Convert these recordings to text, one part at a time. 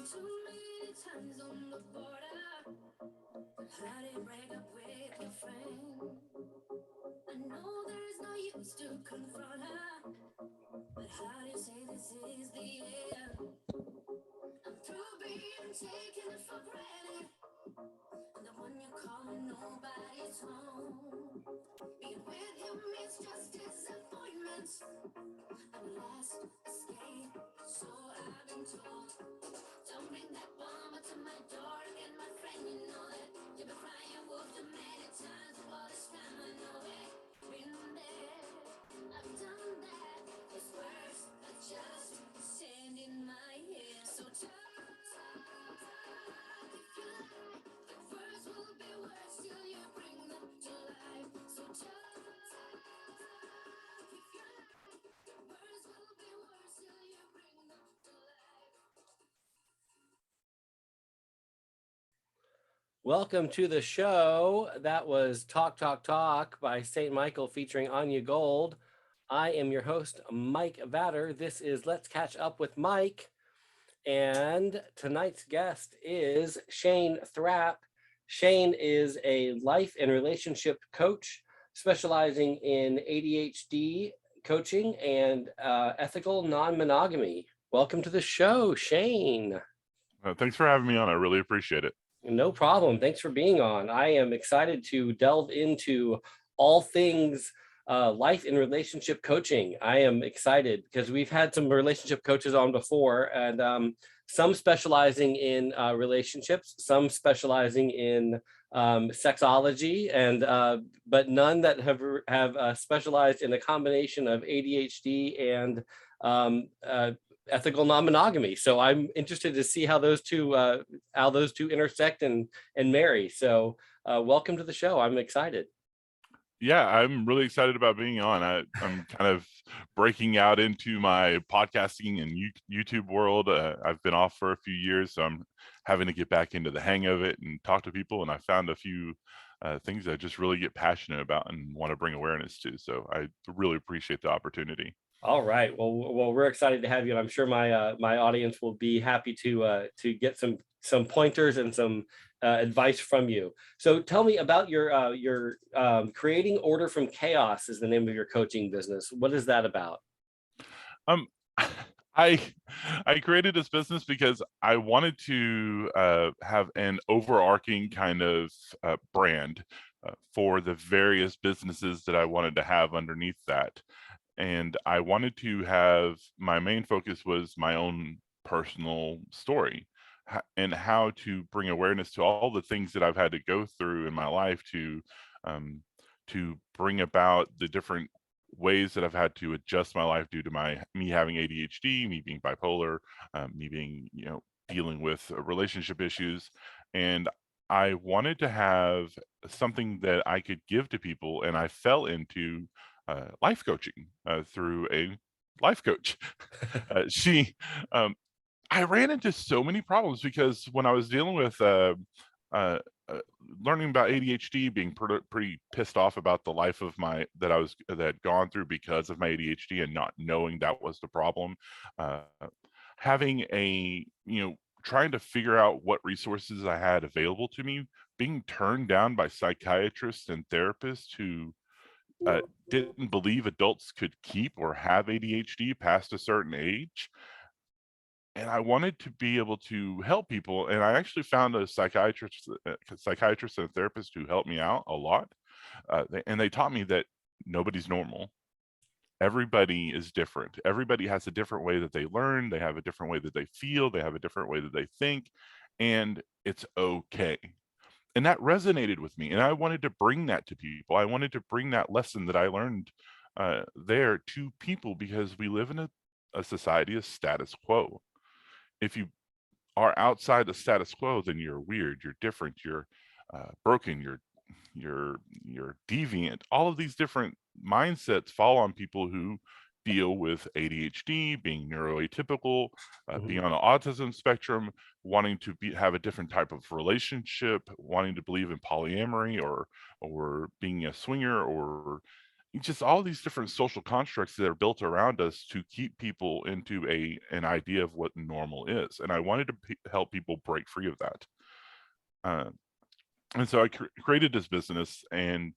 too many times on the border, but how to break up with your friend. I know there is no use to confront her, but how do you say this is the end? I'm through being taken for granted, and the one you call when nobody's home. Being with you means just disappointment. I'm the last escape, so I've been told. Don't bring that bomb to my door again, my friend. You know that you've been crying wolf too many times. For this time I know it. Been there, I've done that. Those words are just sand in my head. So talk if you like. The words will be words till you bring them to life. So talk if you like. The words will be words till you bring them to life. Welcome to the show. That was Talk Talk Talk by St. Michael featuring Anya Gold. I am your host, Mike Vatter. This is Let's Catch Up with Mike. And tonight's guest is Shane Thrapp. Shane is a life and relationship coach specializing in ADHD coaching and ethical non-monogamy. Welcome to the show, Shane. Thanks for having me on. I really appreciate it. No problem. Thanks for being on. I am excited to delve into all things life and relationship coaching. I am excited because we've had some relationship coaches on before, and some specializing in relationships, some specializing in sexology, and but none that have specialized in a combination of ADHD and ethical non-monogamy. So I'm interested to see how those two intersect and marry. So welcome to the show. I'm excited. Yeah, I'm really excited about being on. I'm kind of breaking out into my podcasting and YouTube world. I've been off for a few years, so I'm having to get back into the hang of it and talk to people. And I found a few things I just really get passionate about and want to bring awareness to. So I really appreciate the opportunity. All right. Well, we're excited to have you, and I'm sure my audience will be happy to get some pointers and some advice from you. So tell me about your creating order from chaos is the name of your coaching business. What is that about? Um, I created this business because I wanted to have an overarching kind of brand for the various businesses that I wanted to have underneath that. And I wanted to have, my main focus was my own personal story and how to bring awareness to all the things that I've had to go through in my life to bring about the different ways that I've had to adjust my life due to me having ADHD, me being bipolar, me being, dealing with relationship issues. And I wanted to have something that I could give to people, and I fell into life coaching through a life coach. I ran into so many problems because when I was dealing with uh, learning about ADHD, being pretty pissed off about the life of that had gone through because of my ADHD and not knowing that was the problem, uh, having trying to figure out what resources I had available to me, being turned down by psychiatrists and therapists who didn't believe adults could keep or have ADHD past a certain age. And I wanted to be able to help people. And I actually found a psychiatrist and a therapist who helped me out a lot. And they taught me that nobody's normal. Everybody is different. Everybody has a different way that they learn. They have a different way that they feel. They have a different way that they think. And it's okay. And that resonated with me, and I wanted to bring that to people. I wanted to bring that lesson that I learned there to people, because we live in a society of status quo. If you are outside the status quo, then you're weird, you're different, you're broken, you're deviant. All of these different mindsets fall on people who deal with ADHD, being neuroatypical, being on the autism spectrum, wanting to have a different type of relationship, wanting to believe in polyamory or being a swinger, or just all these different social constructs that are built around us to keep people into an idea of what normal is. And I wanted to help people break free of that. And so I created this business, and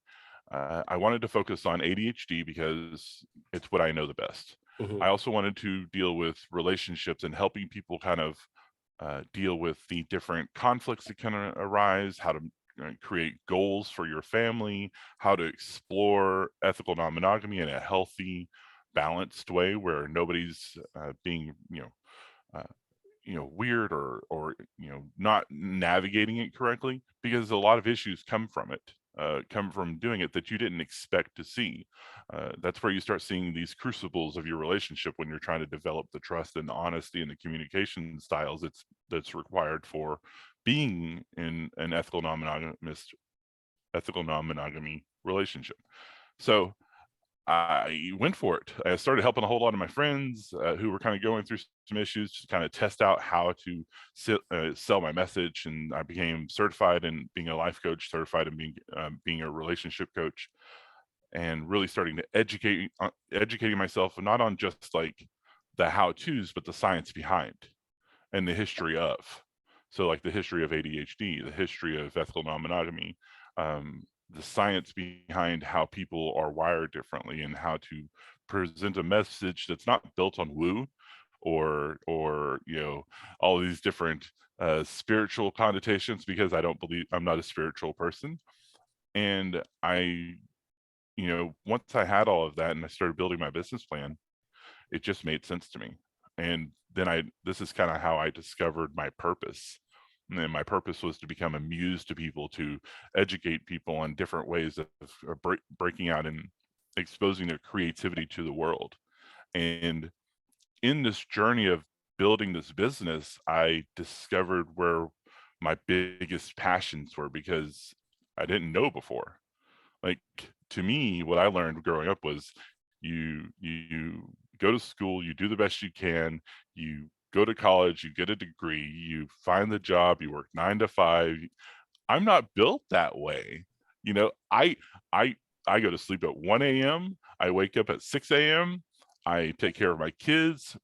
I wanted to focus on ADHD because it's what I know the best. Mhm. I also wanted to deal with relationships and helping people kind of deal with the different conflicts that can arise, how to create goals for your family, how to explore ethical non-monogamy in a healthy, balanced way where nobody's being, weird or not navigating it correctly, because a lot of issues come from it, come from doing it that you didn't expect to see. That's where you start seeing these crucibles of your relationship when you're trying to develop the trust and the honesty and the communication styles that's required for being in an ethical non-monogamy relationship. So I went for it. I started helping a whole lot of my friends who were kind of going through some issues to kind of test out how to sell my message. And I became certified in being a life coach, certified in being a relationship coach, and really starting to educating myself, not on just like the how-tos, but the science behind and the history of. So like the history of ADHD, the history of ethical non-monogamy, the science behind how people are wired differently, and how to present a message that's not built on woo or all these different spiritual connotations, because I'm not a spiritual person. And once I had all of that and I started building my business plan, it just made sense to me. And then this is kind of how I discovered my purpose. And then my purpose was to become a muse to people, to educate people on different ways of breaking out and exposing their creativity to the world. And in this journey of building this business, I discovered where my biggest passions were, because I didn't know before. Like, to me, what I learned growing up was you go to school, you do the best you can, you go to college, you get a degree, you find the job, you work 9 to 5. I'm not built that way. I go to sleep at 1 a.m. I wake up at 6 a.m. I take care of my kids,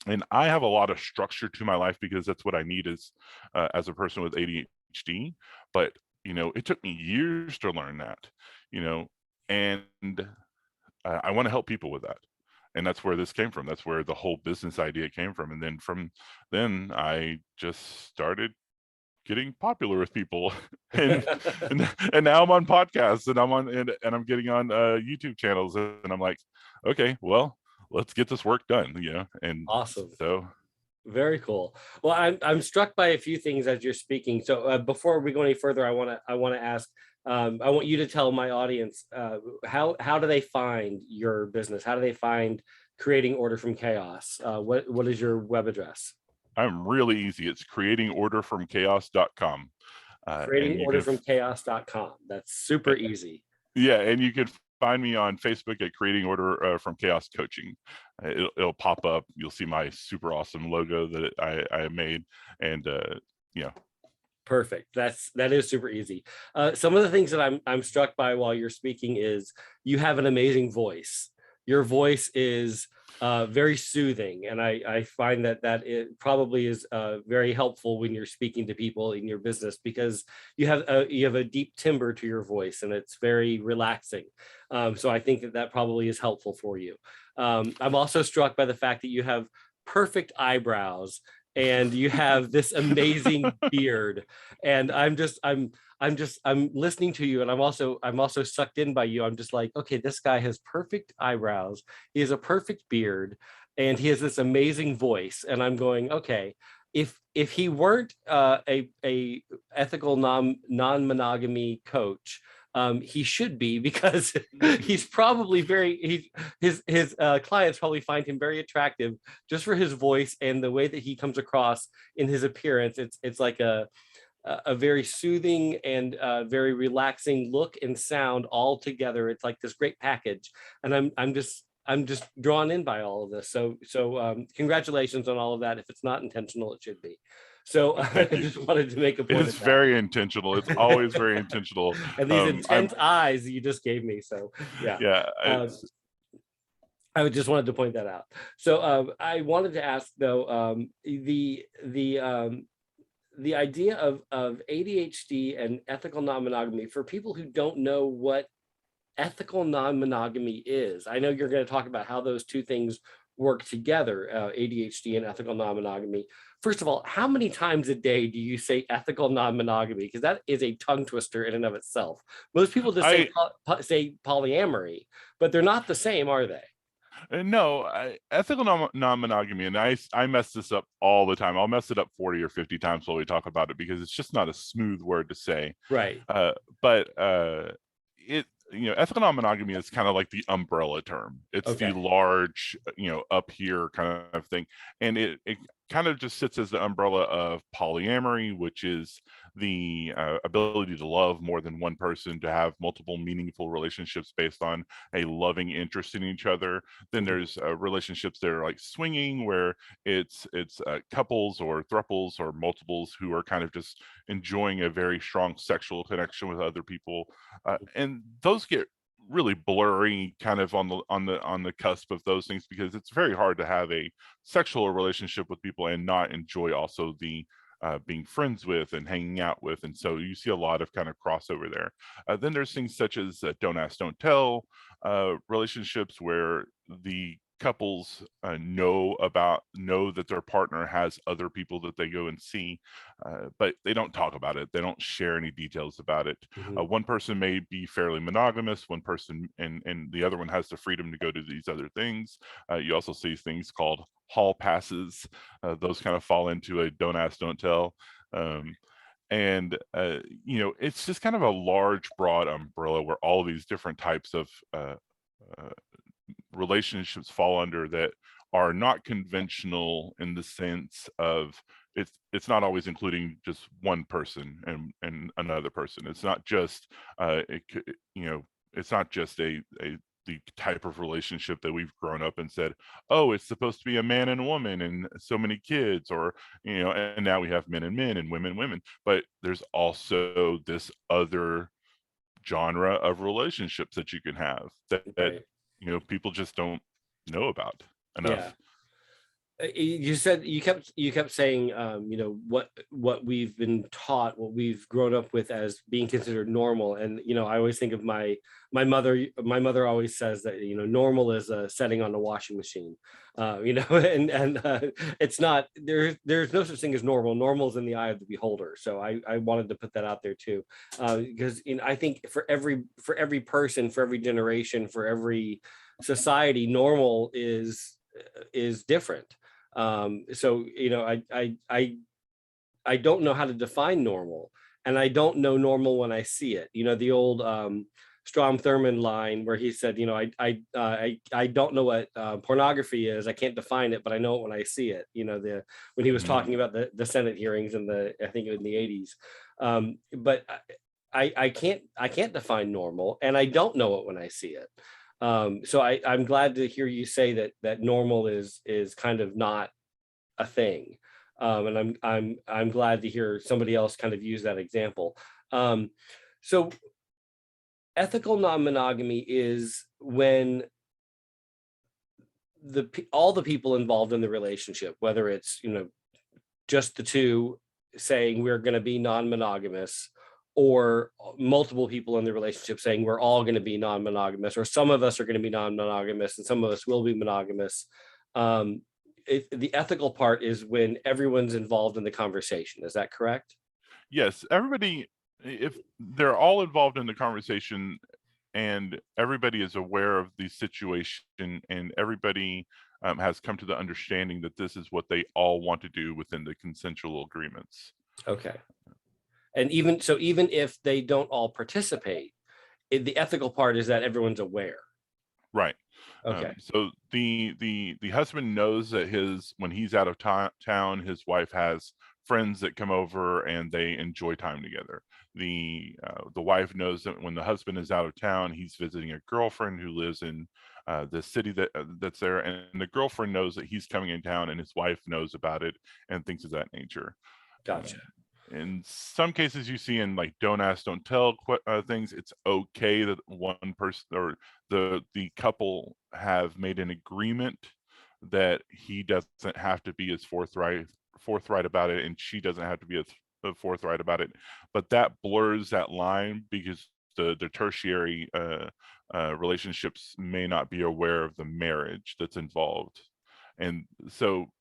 and I have a lot of structure to my life because that's what I need as a person with ADHD. But it took me years to learn that, and I want to help people with that. And that's where this came from. That's where the whole business idea came from. And then from then I just started getting popular with people, and now I'm on podcasts, and I'm getting on YouTube channels, and I'm like, okay, well, let's get this work done, and Awesome. so. Very cool. Well, I'm struck by a few things as you're speaking. So before we go any further, I want to ask. I want you to tell my audience how do they find your business? How do they find Creating Order from Chaos? What is your web address? I'm really easy. It's creatingorderfromchaos.com. Creatingorderfromchaos.com. That's super easy. Yeah, and you can find me on Facebook at Creating Order from Chaos Coaching. It'll pop up. You'll see my super awesome logo that I made, and Perfect. That is super easy. Some of the things that I'm struck by while you're speaking is you have an amazing voice. Your voice is very soothing, and I find that it probably is very helpful when you're speaking to people in your business, because you have a deep timbre to your voice, and it's very relaxing. So I think that probably is helpful for you. I'm also struck by the fact that you have perfect eyebrows and you have this amazing beard, and I'm listening to you, and I'm also sucked in by you. I'm just like, okay, this guy has perfect eyebrows, he has a perfect beard, and he has this amazing voice, and I'm going, okay, if he weren't a ethical non-monogamy coach, he should be, because he's probably his clients probably find him very attractive just for his voice and the way that he comes across in his appearance. It's like a very soothing and very relaxing look and sound all together. It's like this great package, and I'm just drawn in by all of this. So congratulations on all of that. If it's not intentional, it should be. So Well, I thank you. just wanted to make a It point is of that. very intentional. It's always very intentional. And these I'm intense eyes you just gave me. So yeah. yeah. I just wanted to point that out. So I wanted to ask though, the idea of ADHD and ethical non-monogamy for people who don't know what ethical non-monogamy is. I know you're going to talk about how those two things work together, ADHD and ethical non-monogamy. First of all, how many times a day do you say ethical non-monogamy? Because that is a tongue twister in and of itself. Most people just say say polyamory, but they're not the same, are they? No, ethical non-monogamy, and I mess this up all the time. I'll mess it up 40 or 50 times while we talk about it because it's just not a smooth word to say. Right. But it, ethical non-monogamy is kind of like the umbrella term. It's Okay. the large, up here kind of thing, and it kind of just sits as the umbrella of polyamory, which is the ability to love more than one person, to have multiple meaningful relationships based on a loving interest in each other. Then there's relationships that are like swinging, where it's couples or thruples or multiples who are kind of just enjoying a very strong sexual connection with other people, and those get really blurry kind of on the cusp of those things, because it's very hard to have a sexual relationship with people and not enjoy also the being friends with and hanging out with. And so you see a lot of kind of crossover there. Then there's things such as don't ask, don't tell relationships, where the couples know that their partner has other people that they go and see, but they don't talk about it. They don't share any details about it. One person may be fairly monogamous, one person and the other one has the freedom to go to these other things. You also see things called hall passes. Those kind of fall into a don't ask, don't tell. And it's just kind of a large, broad umbrella where all these different types of relationships fall under, that are not conventional in the sense of it's not always including just one person and another person. It's not just it's not just the type of relationship that we've grown up and said, oh, it's supposed to be a man and a woman and so many kids, or and now we have men and men and women, but there's also this other genre of relationships that you can have that Right. people just don't know about enough. Yeah. You said you kept saying what we've been taught, what we've grown up with as being considered normal. And I always think of my mother always says that normal is a setting on the washing machine, and it's not, there's no such thing as normal. Normal is in the eye of the beholder. So I wanted to put that out there too, because I think for every person, for every generation, for every society, normal is different. So I don't know how to define normal, and I don't know normal when I see it. The old Strom Thurmond line where he said, I don't know what pornography is. I can't define it, but I know it when I see it. When he was talking about the Senate hearings I think in the 80s. But I can't define normal, and I don't know it when I see it. So I'm glad to hear you say that normal is kind of not a thing, and I'm glad to hear somebody else kind of use that example. So ethical non-monogamy is when all the people involved in the relationship, whether it's just the two saying we're going to be non-monogamous, or multiple people in the relationship saying we're all going to be non-monogamous, or some of us are going to be non-monogamous and some of us will be monogamous. The ethical part is when everyone's involved in the conversation. Is that correct? Yes, everybody, if they're all involved in the conversation and everybody is aware of the situation, and everybody has come to the understanding that this is what they all want to do within the consensual agreements. Okay. And even if they don't all participate, the ethical part is that everyone's aware. Right. Okay. So the husband knows that when he's out of town, his wife has friends that come over and they enjoy time together. The wife knows that when the husband is out of town, he's visiting a girlfriend who lives in the city that's there, and the girlfriend knows that he's coming in town, and his wife knows about it and things of that nature. Gotcha. In some cases, you see in like don't ask, don't tell things. It's okay that one person or the couple have made an agreement that he doesn't have to be as forthright about it, and she doesn't have to be as forthright about it. But that blurs that line because the tertiary relationships may not be aware of the marriage that's involved. And so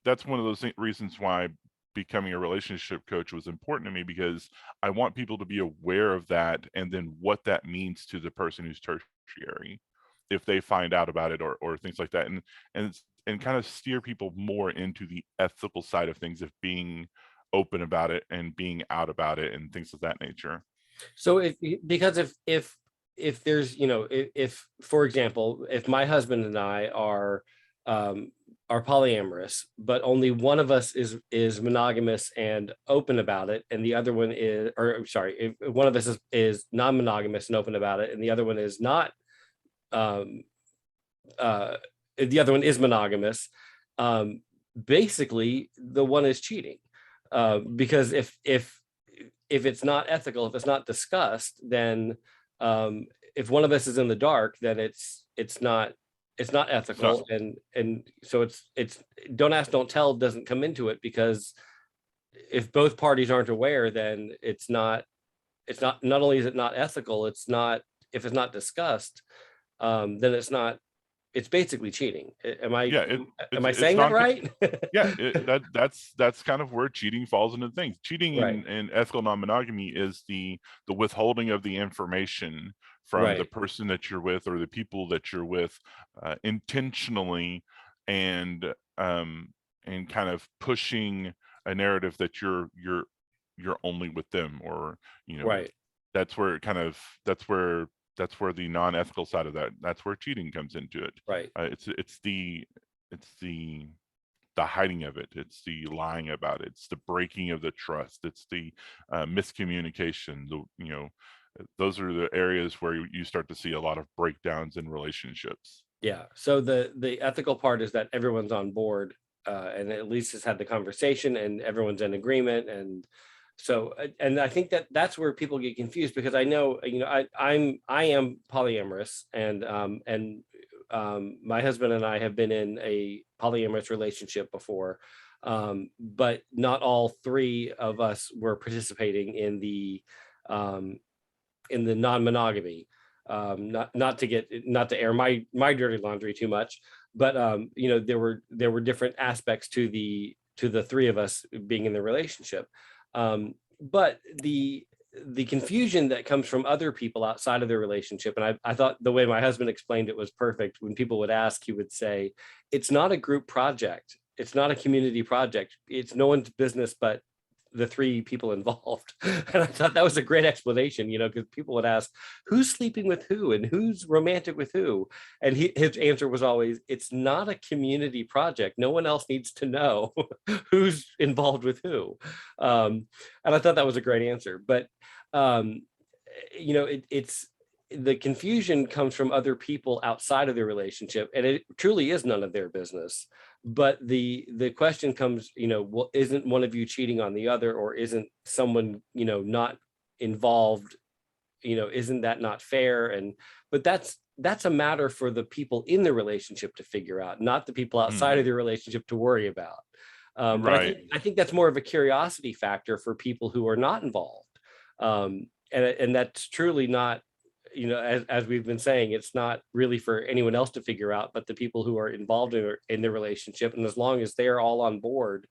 that's one of those reasons why becoming a relationship coach was important to me, because I want people to be aware of that, and then what that means to the person who's tertiary if they find out about it, or things like that, and kind of steer people more into the ethical side of things, of being open about it and being out about it and things of that nature. So because if there's, if for example, if my husband and I are polyamorous, but only one of us is monogamous and open about it, and the other one is, or sorry, if one of us is non-monogamous and open about it, and the other one is not, the other one is monogamous, basically the one is cheating, because if it's not ethical, if it's not discussed, then if one of us is in the dark, then it's not ethical. And so it's don't ask, don't tell doesn't come into it, because if both parties aren't aware, then it's not only is it not ethical, it's not, if it's not discussed, then it's basically cheating. Am I saying that right? Yeah, that's kind of where cheating falls into things. Cheating Right. in ethical non-monogamy is the withholding of the information from the person that you're with, or the people that you're with, intentionally, and kind of pushing a narrative that you're only with them, or Right. that's where the non-ethical side of that's where cheating comes into it. Right. It's the hiding of it, it's the lying about it, it's the breaking of the trust, it's the miscommunication. Those are the areas where you start to see a lot of breakdowns in relationships. Yeah. So the ethical part is that everyone's on board, and at least has had the conversation, and everyone's in agreement. And so, and I think that's where people get confused, because I know, I am polyamorous, and my husband and I have been in a polyamorous relationship before, but not all three of us were participating in the non-monogamy. Not to air my dirty laundry too much, but there were different aspects to the three of us being in the relationship. But the confusion that comes from other people outside of their relationship, and I thought the way my husband explained it was perfect. When people would ask, he would say, it's not a group project, it's not a community project, it's no one's business but the three people involved. And I thought that was a great explanation, because people would ask, who's sleeping with who and who's romantic with who? And his answer was always, it's not a community project. No one else needs to know who's involved with who. And I thought that was a great answer. But, it's the confusion comes from other people outside of their relationship, and it truly is none of their business. But the question comes, well, isn't one of you cheating on the other, or isn't someone, not involved, isn't that not fair? But that's a matter for the people in the relationship to figure out, not the people outside of the relationship to worry about. But I think that's more of a curiosity factor for people who are not involved. And that's truly not, as we've been saying, it's not really for anyone else to figure out, but the people who are involved in the relationship. And as long as they're all on board,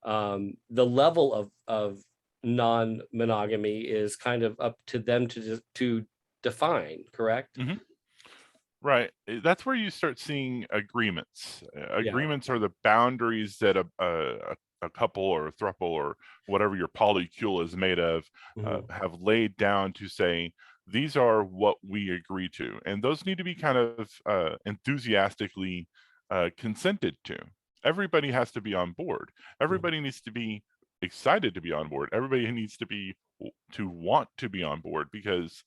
the level of non-monogamy is kind of up to them to define, correct? Mm-hmm. Right. That's where you start seeing agreements. Agreements are the boundaries that a couple or a throuple or whatever your polycule is made of have laid down to say, these are what we agree to. And those need to be kind of enthusiastically consented to. Everybody has to be on board. Everybody needs to be excited to be on board. Everybody needs to want to be on board, because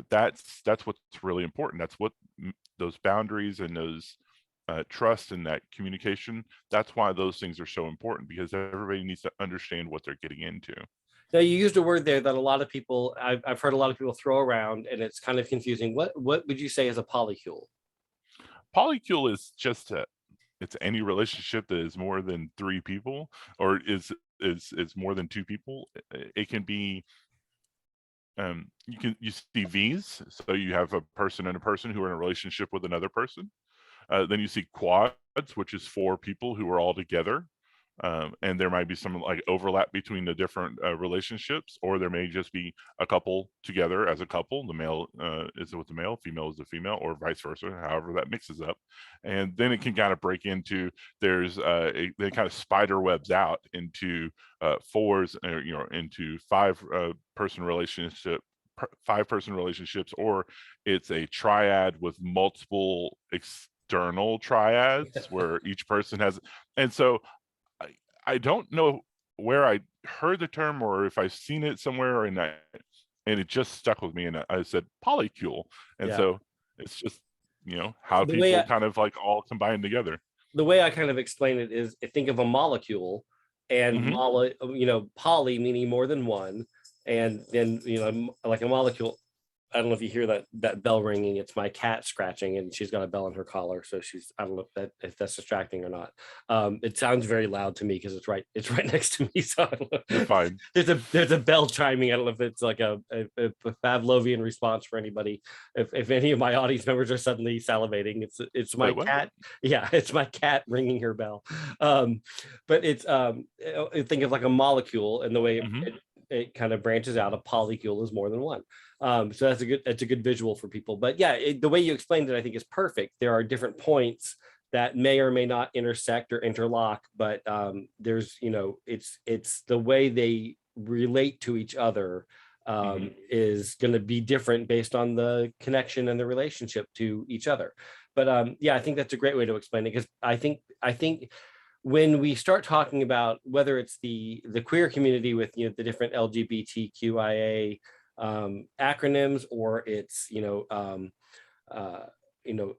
that's what's really important. That's what those boundaries and those trust and that communication. That's why those things are so important, because everybody needs to understand what they're getting into. Now, you used a word there that a lot of people, I've heard a lot of people throw around, and it's kind of confusing. What would you say is a polycule? Polycule is just it's any relationship that is more than 3 people, or is more than 2 people. It can be, you see V's, so you have a person and a person who are in a relationship with another person. Then you see quads, which is 4 people who are all together. And there might be some like overlap between the different relationships, or there may just be a couple together as a couple. The male is with the male, female is the female, or vice versa, however that mixes up. And then it can kind of break into, there's they kind of spider webs out into 4s, into 5-person relationship, 5-person relationships, or it's a triad with multiple external triads where each person has. And so I don't know where I heard the term, or if I've seen it somewhere, and it just stuck with me, and I said polycule. And Yeah. so it's just, how The way people kind of like all combine together. The way I kind of explain it is, think of a molecule, and poly meaning more than one, and then like a molecule. I don't know if you hear that bell ringing. It's my cat scratching, and she's got a bell in her collar, so I don't know if that's distracting or not. It sounds very loud to me because it's right next to me. So I don't know. You're fine. There's a bell chiming. I don't know if it's like a Pavlovian response for anybody. If any of my audience members are suddenly salivating, it's my cat. Yeah, it's my cat ringing her bell. But it's think of like a molecule, and the way it kind of branches out. A polycule is more than one. So that's a good visual for people. But yeah, the way you explained it, I think, is perfect. There are different points that may or may not intersect or interlock, but there's, it's the way they relate to each other is going to be different based on the connection and the relationship to each other. But yeah, I think that's a great way to explain it, because I think when we start talking about whether it's the queer community with the different LGBTQIA acronyms, or it's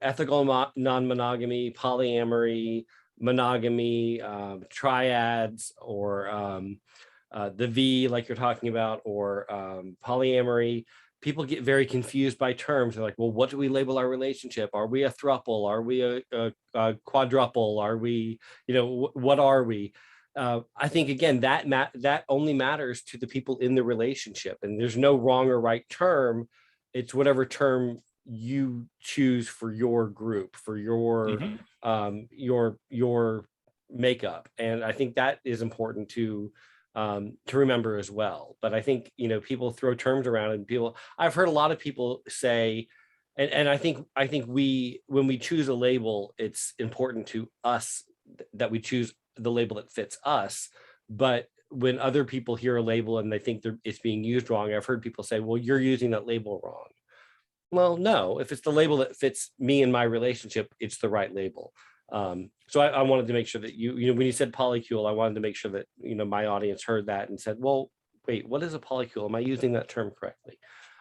ethical non-monogamy, polyamory, monogamy, triads, or the V like you're talking about, or polyamory. People get very confused by terms. They're like, well, what do we label our relationship? Are we a throuple? Are we a quadruple? Are we, what are we? I think, again, that only matters to the people in the relationship, and there's no wrong or right term. It's whatever term you choose for your group, for your makeup. And I think that is important to remember as well. But I think, people throw terms around, and I've heard a lot of people say, and I think when we choose a label, it's important to us that we choose the label that fits us. But when other people hear a label and they think it's being used wrong, I've heard people say, well, you're using that label wrong. Well, no, if it's the label that fits me and my relationship, it's the right label. So I wanted to make sure that when you said polycule, I wanted to make sure that my audience heard that and said, well, wait, what is a polycule? Am I using that term correctly?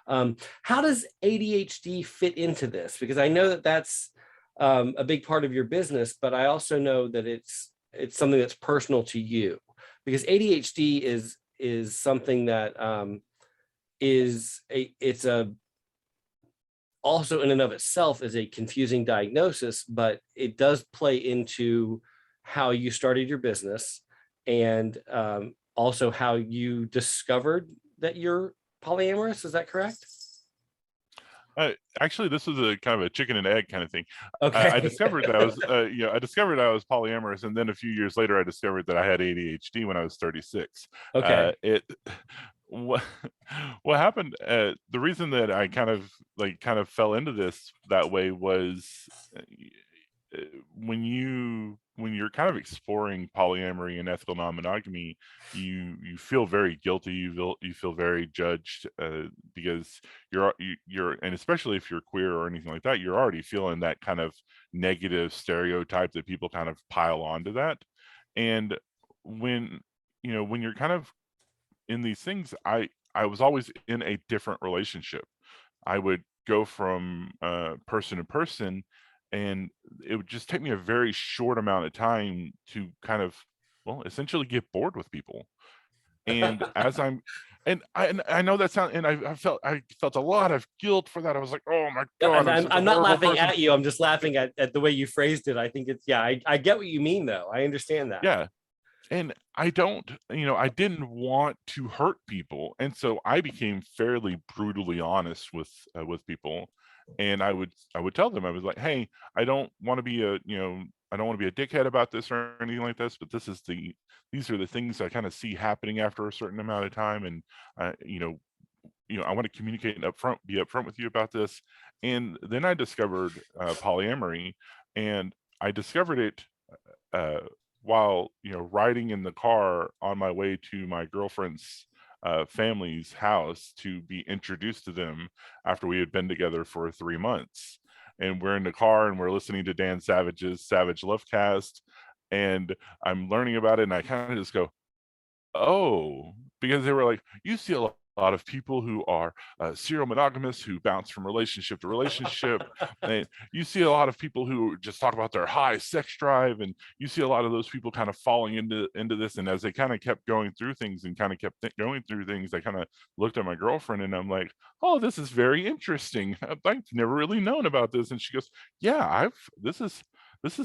How does ADHD fit into this? Because I know that that's a big part of your business, but I also know that it's something that's personal to you, because ADHD is something that it's also in and of itself is a confusing diagnosis, but it does play into how you started your business, and also how you discovered that you're polyamorous. Is that correct? Actually, this was a kind of a chicken and egg kind of thing. Okay. I discovered that I was, I discovered I was polyamorous, and then a few years later, I discovered that I had ADHD when I was 36. Okay. What happened? The reason that I kind of fell into this that way was when you're kind of exploring polyamory and ethical non-monogamy, you feel very guilty. You feel very judged, because you're and especially if you're queer or anything like that, you're already feeling that kind of negative stereotype that people kind of pile onto that. And when you're kind of in these things, I was always in a different relationship. I would go from person to person, and it would just take me a very short amount of time to kind of, well, essentially get bored with people. And as I'm, and I know that sound, and I felt a lot of guilt for that. I was like, oh my God, And I'm such a I'm not horrible laughing person. at you. I'm just laughing at the way you phrased it. I think it's, yeah, I get what you mean though. I understand that. Yeah. And I don't, I didn't want to hurt people. And so I became fairly brutally honest with people. And I would tell them, I was like, hey, I don't want to be I don't want to be a dickhead about this or anything like this, but these are the things I kind of see happening after a certain amount of time. And, I want to communicate and be upfront with you about this. And then I discovered polyamory, and I discovered it uh, while riding in the car on my way to my girlfriend's family's house to be introduced to them after we had been together for 3 months. And we're in the car and we're listening to Dan Savage's Savage Lovecast, and I'm learning about it, and I kind of just go, oh, because they were like, you see a lot of people who are serial monogamous who bounce from relationship to relationship. And you see a lot of people who just talk about their high sex drive, and you see a lot of those people kind of falling into this. And as they kind of kept going through things and kind of kept going through things, I kind of looked at my girlfriend and I'm like, oh, this is very interesting. I've never really known about this. And she goes, yeah, this is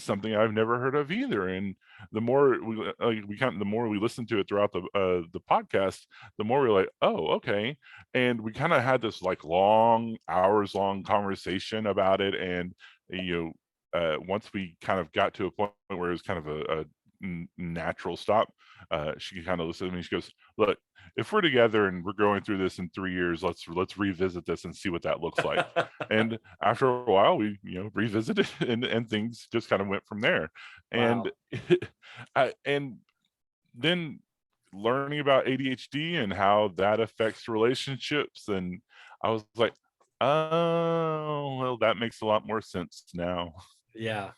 something I've never heard of either. And the more the more we listened to it throughout the podcast, the more we were like, oh, okay. And we kind of had this like hours long conversation about it. And once we kind of got to a point where it was kind of a natural stop, she kind of listened to me. She goes, look, if we're together and we're going through this in 3 years, let's revisit this and see what that looks like. And after a while, we revisited, and things just kind of went from there. Wow. And and then learning about ADHD and how that affects relationships, and I was like, oh, well, that makes a lot more sense now. Yeah.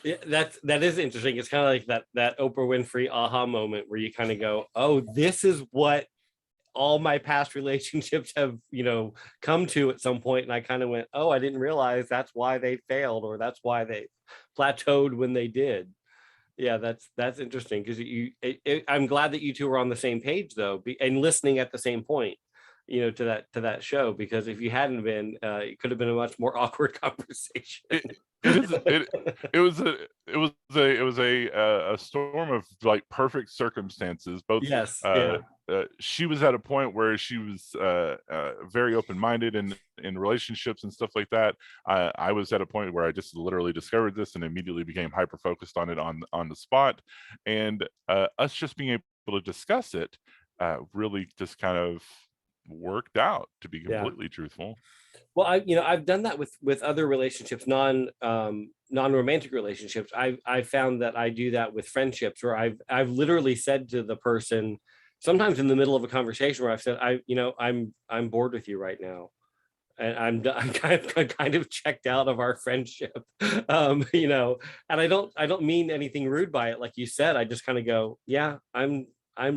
Yeah, that is interesting. It's kind of like that Oprah Winfrey aha moment where you kind of go, oh, this is what all my past relationships have come to at some point. And I kind of went, oh, I didn't realize that's why they failed, or that's why they plateaued when they did. Yeah, that's interesting, because I'm glad that you two were on the same page though, and listening at the same point, to that show, because if you hadn't been, it could have been a much more awkward conversation. It was a storm of like perfect circumstances. Both Yes. Yeah. she was at a point where she was very open-minded in relationships and stuff like that. I was at a point where I just literally discovered this and immediately became hyper-focused on it on the spot. And us just being able to discuss it really just kind of worked out, to be Yeah. completely truthful. Well, I've done that with other relationships, non-romantic relationships. I found that I do that with friendships, where I've literally said to the person, sometimes in the middle of a conversation, where I've said, I'm bored with you right now, and I'm kind of checked out of our friendship. And I don't mean anything rude by it, like you said. I just kind of go, yeah, I'm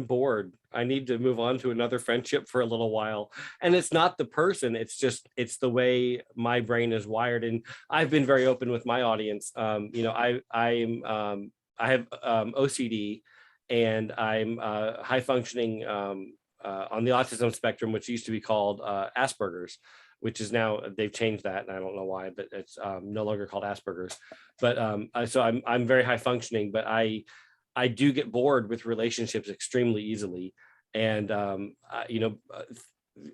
bored. I need to move on to another friendship for a little while. And it's not the person, it's the way my brain is wired. And I've been very open with my audience. I have OCD, and I'm high functioning on the autism spectrum, which used to be called Asperger's, which is now, they've changed that, and I don't know why, but it's no longer called Asperger's. But so I'm very high functioning, but I do get bored with relationships extremely easily. And,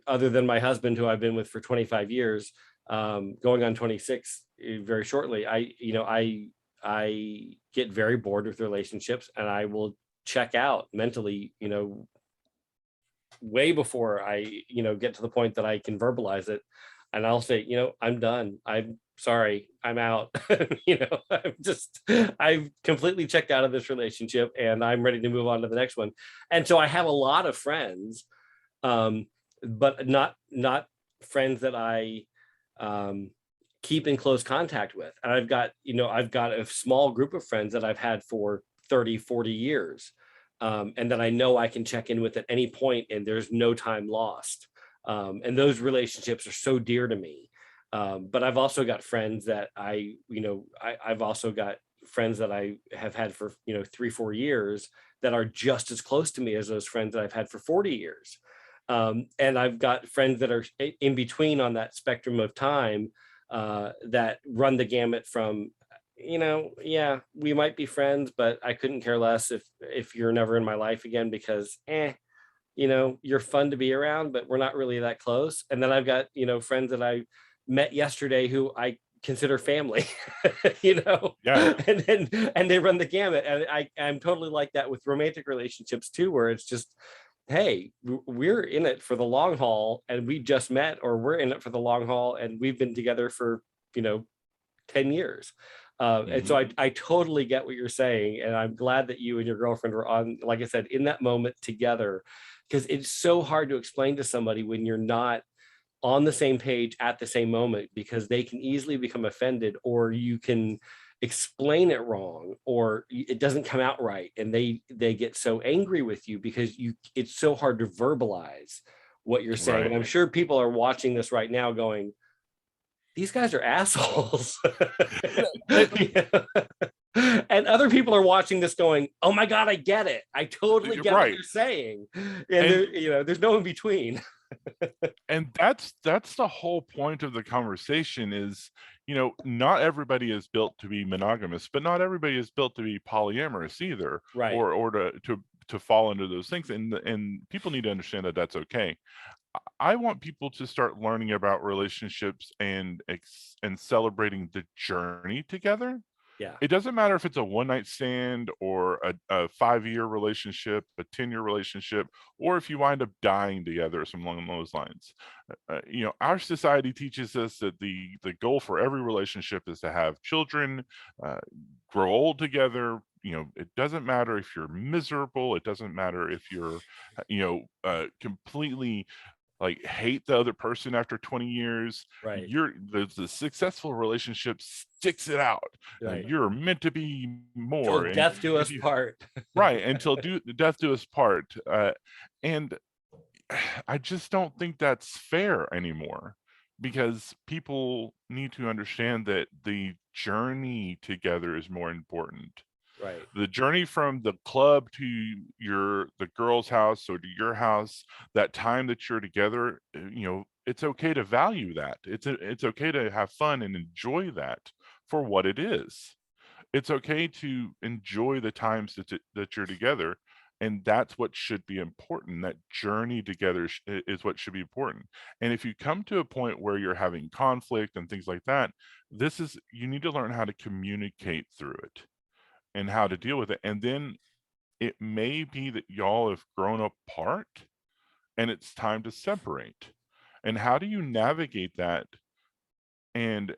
other than my husband, who I've been with for 25 years, going on 26 very shortly, I get very bored with relationships, and I will check out mentally, way before I, get to the point that I can verbalize it. And I'll say, I'm done. I'm sorry, I'm out. I've completely checked out of this relationship, and I'm ready to move on to the next one. And so I have a lot of friends, but not friends that I keep in close contact with. And I've got a small group of friends that I've had for 30, 40 years. And that I know I can check in with at any point, and there's no time lost. And those relationships are so dear to me. But I've also got friends that I've also got friends that I have had for 3-4 years that are just as close to me as those friends that I've had for 40 years. And I've got friends that are in between on that spectrum of time, that run the gamut from, yeah, we might be friends, but I couldn't care less if you're never in my life again, because you're fun to be around, but we're not really that close. And then I've got, friends that I met yesterday who I consider family, Yeah. and they run the gamut. And I'm totally like that with romantic relationships too, where it's just, hey, we're in it for the long haul and we just met, or we're in it for the long haul and we've been together for 10 years. And so I totally get what you're saying, and I'm glad that you and your girlfriend were on, like I said, in that moment together, because it's so hard to explain to somebody when you're not on the same page at the same moment, because they can easily become offended, or you can explain it wrong, or it doesn't come out right, and they get so angry with you because it's so hard to verbalize what you're saying. Right. And I'm sure people are watching this right now going, these guys are assholes. And other people are watching this going, oh my God, I get it. I totally get what you're saying. And there's no in between. And that's the whole point of the conversation is, not everybody is built to be monogamous, but not everybody is built to be polyamorous either, Right. or to fall into those things. And people need to understand that that's okay. I want people to start learning about relationships and celebrating the journey together. Yeah. It doesn't matter if it's a one-night stand or a 5-year relationship, a 10-year relationship, or if you wind up dying together or something along those lines. Our society teaches us that the goal for every relationship is to have children, grow old together. It doesn't matter if you're miserable. It doesn't matter if you're, completely like hate the other person after 20 years. Right. The successful relationship sticks it out. Right. You're meant to be more. Till death do us part. Right. Until death do us part. And I just don't think that's fair anymore, because people need to understand that the journey together is more important. Right. The journey from the club to the girl's house or to your house, that time that you're together, it's okay to value that. It's okay to have fun and enjoy that for what it is. It's okay to enjoy the times that you're together, and that's what should be important. That journey together is what should be important. And if you come to a point where you're having conflict and things like that, you need to learn how to communicate through it and how to deal with it. And then it may be that y'all have grown apart and it's time to separate. And how do you navigate that and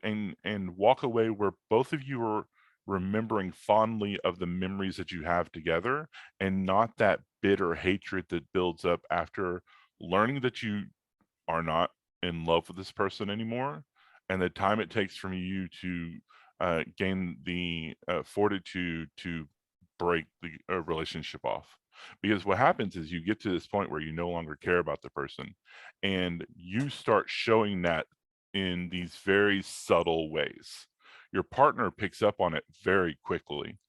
walk away where both of you are remembering fondly of the memories that you have together, and not that bitter hatred that builds up after learning that you are not in love with this person anymore, and the time it takes from you to gain the fortitude to break the relationship off. Because what happens is you get to this point where you no longer care about the person, and you start showing that in these very subtle ways. Your partner picks up on it very quickly,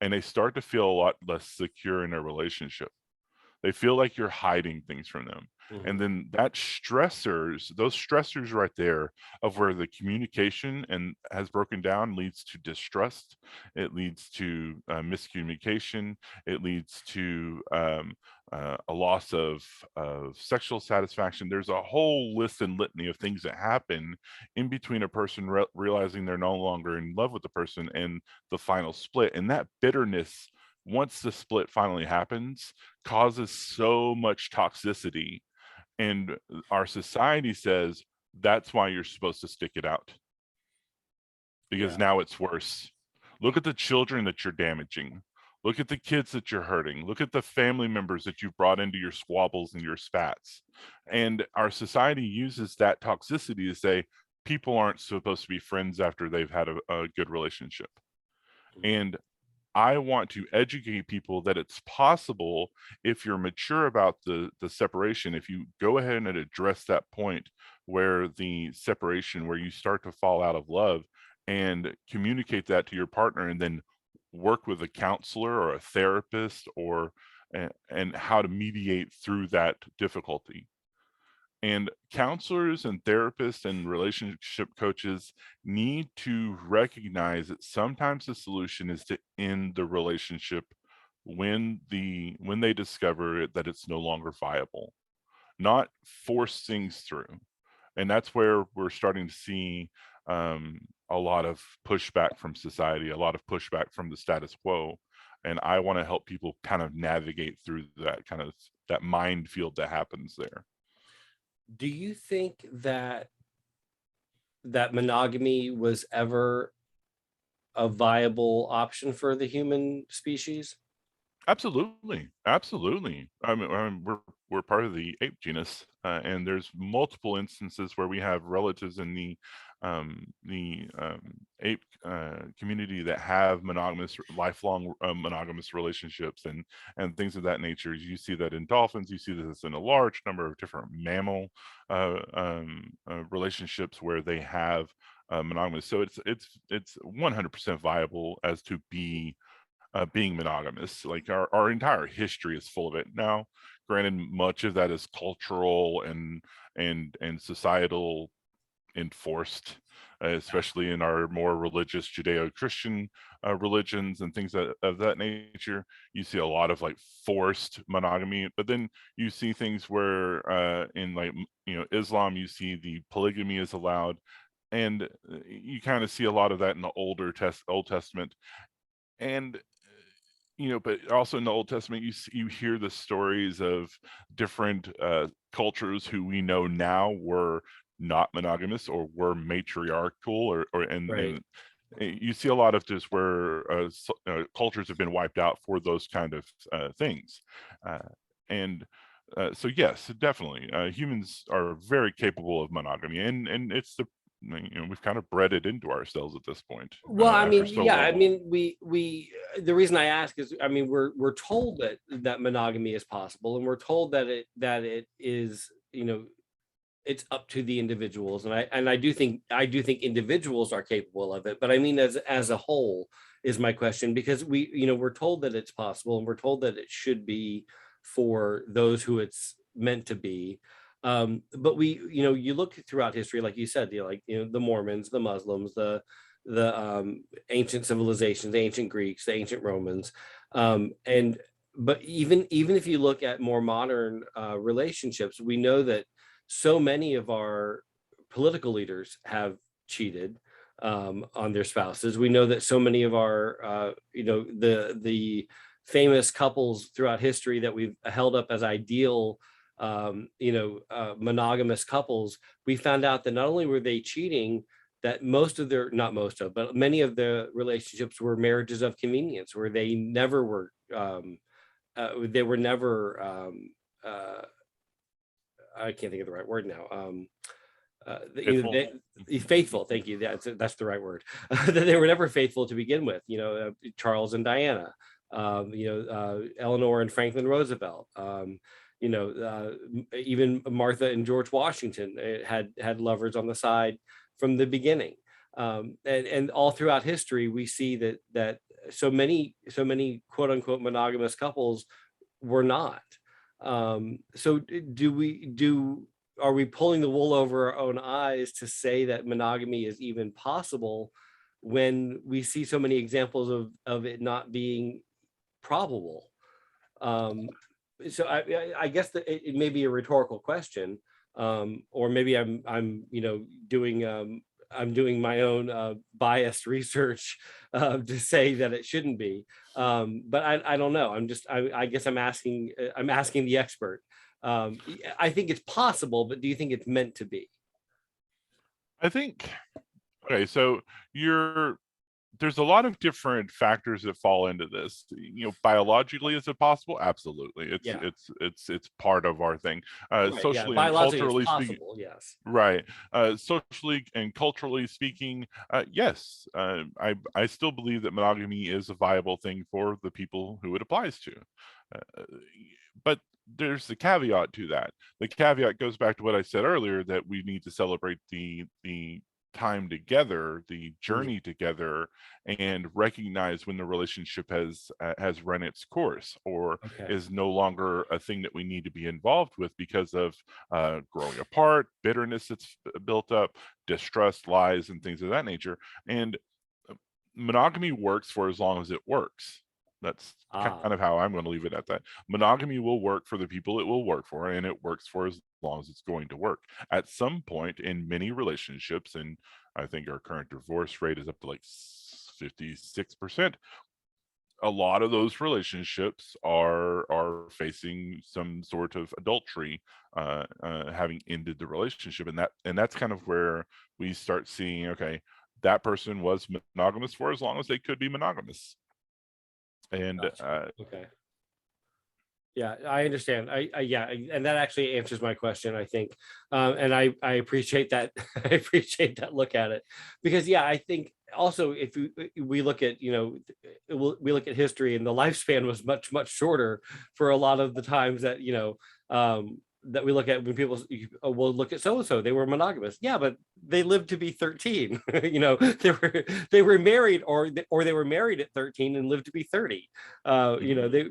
and they start to feel a lot less secure in their relationship. They feel like you're hiding things from them. And then those stressors right there of where the communication has broken down leads to distrust. It leads to miscommunication. It leads to a loss of sexual satisfaction. There's a whole list and litany of things that happen in between a person realizing they're no longer in love with the person and the final split. And that bitterness, once the split finally happens, causes so much toxicity. And our society says that's why you're supposed to stick it out, because now it's worse. Look at the children that you're damaging. Look at the kids that you're hurting. Look at the family members that you've brought into your squabbles and your spats. And our society uses that toxicity to say people aren't supposed to be friends after they've had a good relationship. And I want to educate people that it's possible, if you're mature about the separation, if you go ahead and address that point where the separation, where you start to fall out of love, and communicate that to your partner, and then work with a counselor or a therapist, or and how to mediate through that difficulty. And counselors and therapists and relationship coaches need to recognize that sometimes the solution is to end the relationship when they discover that it's no longer viable, not force things through. And that's where we're starting to see a lot of pushback from society, a lot of pushback from the status quo. And I want to help people kind of navigate through that minefield that happens there. Do you think that monogamy was ever a viable option for the human species? Absolutely, absolutely. We're part of the ape genus, and there's multiple instances where we have relatives in the ape community that have lifelong monogamous relationships, and things of that nature. You see that in dolphins. You see this in a large number of different mammal relationships where they have monogamous. So it's 100% viable as to be being monogamous. Like our entire history is full of it. Now, granted, much of that is cultural and societal enforced, especially in our more religious Judeo-Christian religions and things of that nature. You see a lot of like forced monogamy, but then you see things where in like Islam, you see the polygamy is allowed, and you kind of see a lot of that in the Old Testament. And but also in the Old Testament, you hear the stories of different cultures who we know now were not monogamous or were matriarchal, Right. and you see a lot of just where cultures have been wiped out for those kind of things, and so yes, definitely, humans are very capable of monogamy, and it's we've kind of bred it into ourselves at this point Well, I after mean, so yeah, I long. mean, we the reason I ask is, I mean, we're told that monogamy is possible, and we're told that it is, it's up to the individuals, and I do think individuals are capable of it, but I mean, as a whole is my question, because we're told that it's possible, and we're told that it should be for those who it's meant to be. But you look throughout history, like you said, the Mormons, the Muslims, the ancient civilizations, the ancient Greeks, the ancient Romans, and but even if you look at more modern relationships, we know that so many of our political leaders have cheated on their spouses. We know that so many of our, the famous couples throughout history that we've held up as ideal, monogamous couples, we found out that not only were they cheating, that not most of, but many of the relationships were marriages of convenience, where they never were, they were never, I can't think of the right word now. Faithful. Faithful. Thank you. That's the right word. That they were never faithful to begin with. Charles and Diana. Eleanor and Franklin Roosevelt. Even Martha and George Washington had lovers on the side from the beginning. And all throughout history, we see that so many quote unquote monogamous couples were not. So are we pulling the wool over our own eyes to say that monogamy is even possible when we see so many examples of it not being probable? So I guess that it may be a rhetorical question, or maybe I'm doing my own biased research to say that it shouldn't be. But I don't know. I guess I'm asking the expert. I think it's possible, but do you think it's meant to be? I think, okay, so you're there's a lot of different factors that fall into this. Biologically, is it possible? Absolutely. It's part of our thing. Right, Socially and biologically it's culturally speaking, possible, yes. right. Socially and culturally speaking, yes. I still believe that monogamy is a viable thing for the people who it applies to. But there's the caveat to that. The caveat goes back to what I said earlier, that we need to celebrate the time together, the journey together, and recognize when the relationship has run its course, or is no longer a thing that we need to be involved with because of growing apart, bitterness that's built up, distrust, lies, and things of that nature. And monogamy works for as long as it works. That's kind of how I'm going to leave it at that. Monogamy will work for the people it will work for, and it works for as long as it's going to work. At some point in many relationships, and I think our current divorce rate is up to like 56%, a lot of those relationships are facing some sort of adultery, having ended the relationship, and that's kind of where we start seeing, okay, that person was monogamous for as long as they could be monogamous. And yeah, I understand. And that actually answers my question, I think. And I appreciate that. I appreciate that look at it, because I think also, if we look at, we look at history, and the lifespan was much, much shorter for a lot of the times that, that we look at, when people will look at so-and-so, they were monogamous. Yeah, but they lived to be 13. They were married, or they were married at 13 and lived to be 30.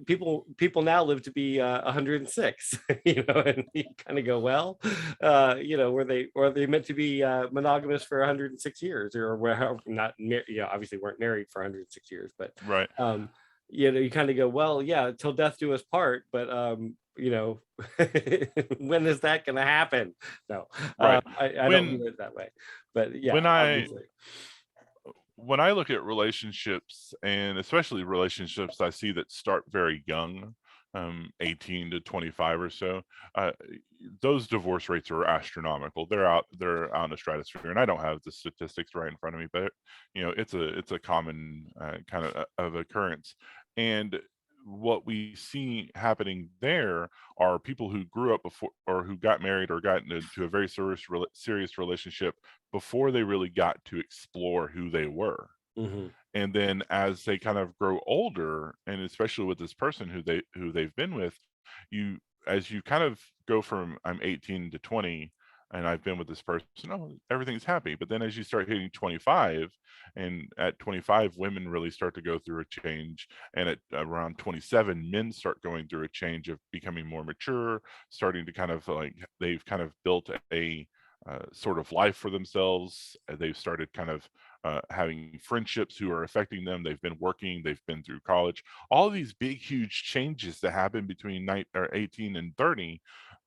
People now live to be 106. And you kind of go, well, were they meant to be monogamous for 106 years, or where not, obviously weren't married for 106 years, but right. You kind of go, well, yeah, till death do us part, but when is that going to happen? No, right. I don't view it that way, but when I look at relationships, and especially relationships I see that start very young, 18 to 25 or so, those divorce rates are astronomical. They're out in the stratosphere, and I don't have the statistics right in front of me, but it's a common kind of occurrence. And what we see happening there are people who grew up before, or who got married, or got into a very serious relationship before they really got to explore who they were. And then as they kind of grow older, and especially with this person who they've been with, as you kind of go from I'm 18 to 20, and I've been with this person, everything's happy. But then as you start hitting 25, and at 25, women really start to go through a change. And at around 27, men start going through a change of becoming more mature, starting to kind of they've kind of built a sort of life for themselves. They've started kind of having friendships who are affecting them. They've been working, they've been through college. All these big, huge changes that happen between 18 and 30,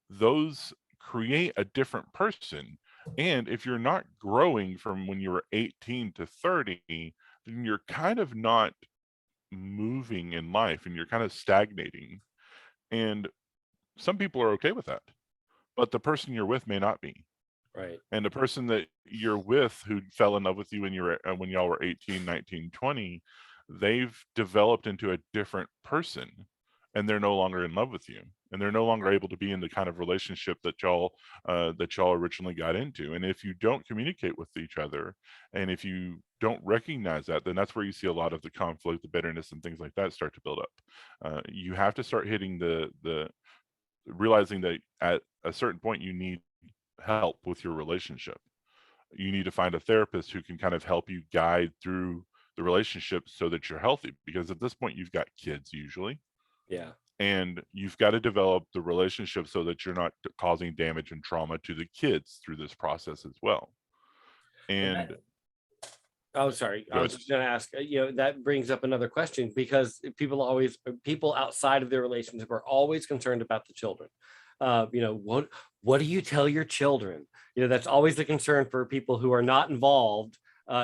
those create a different person. And if you're not growing from when you were 18 to 30, then you're kind of not moving in life, and you're kind of stagnating. And some people are okay with that, but the person you're with may not be. Right. And the person that you're with, who fell in love with you when y'all were 18, 19, 20, they've developed into a different person, and they're no longer in love with you, and they're no longer able to be in the kind of relationship that y'all originally got into. And if you don't communicate with each other, and if you don't recognize that, then that's where you see a lot of the conflict, the bitterness, and things like that start to build up. You have to start hitting the realizing that at a certain point you need help with your relationship. You need to find a therapist who can kind of help you guide through the relationship so that you're healthy, because at this point you've got kids usually. Yeah. And you've got to develop the relationship so that you're not causing damage and trauma to the kids through this process as well. And sorry, I was just going to ask, that brings up another question, because people outside of their relationship are always concerned about the children. What do you tell your children? That's always the concern for people who are not involved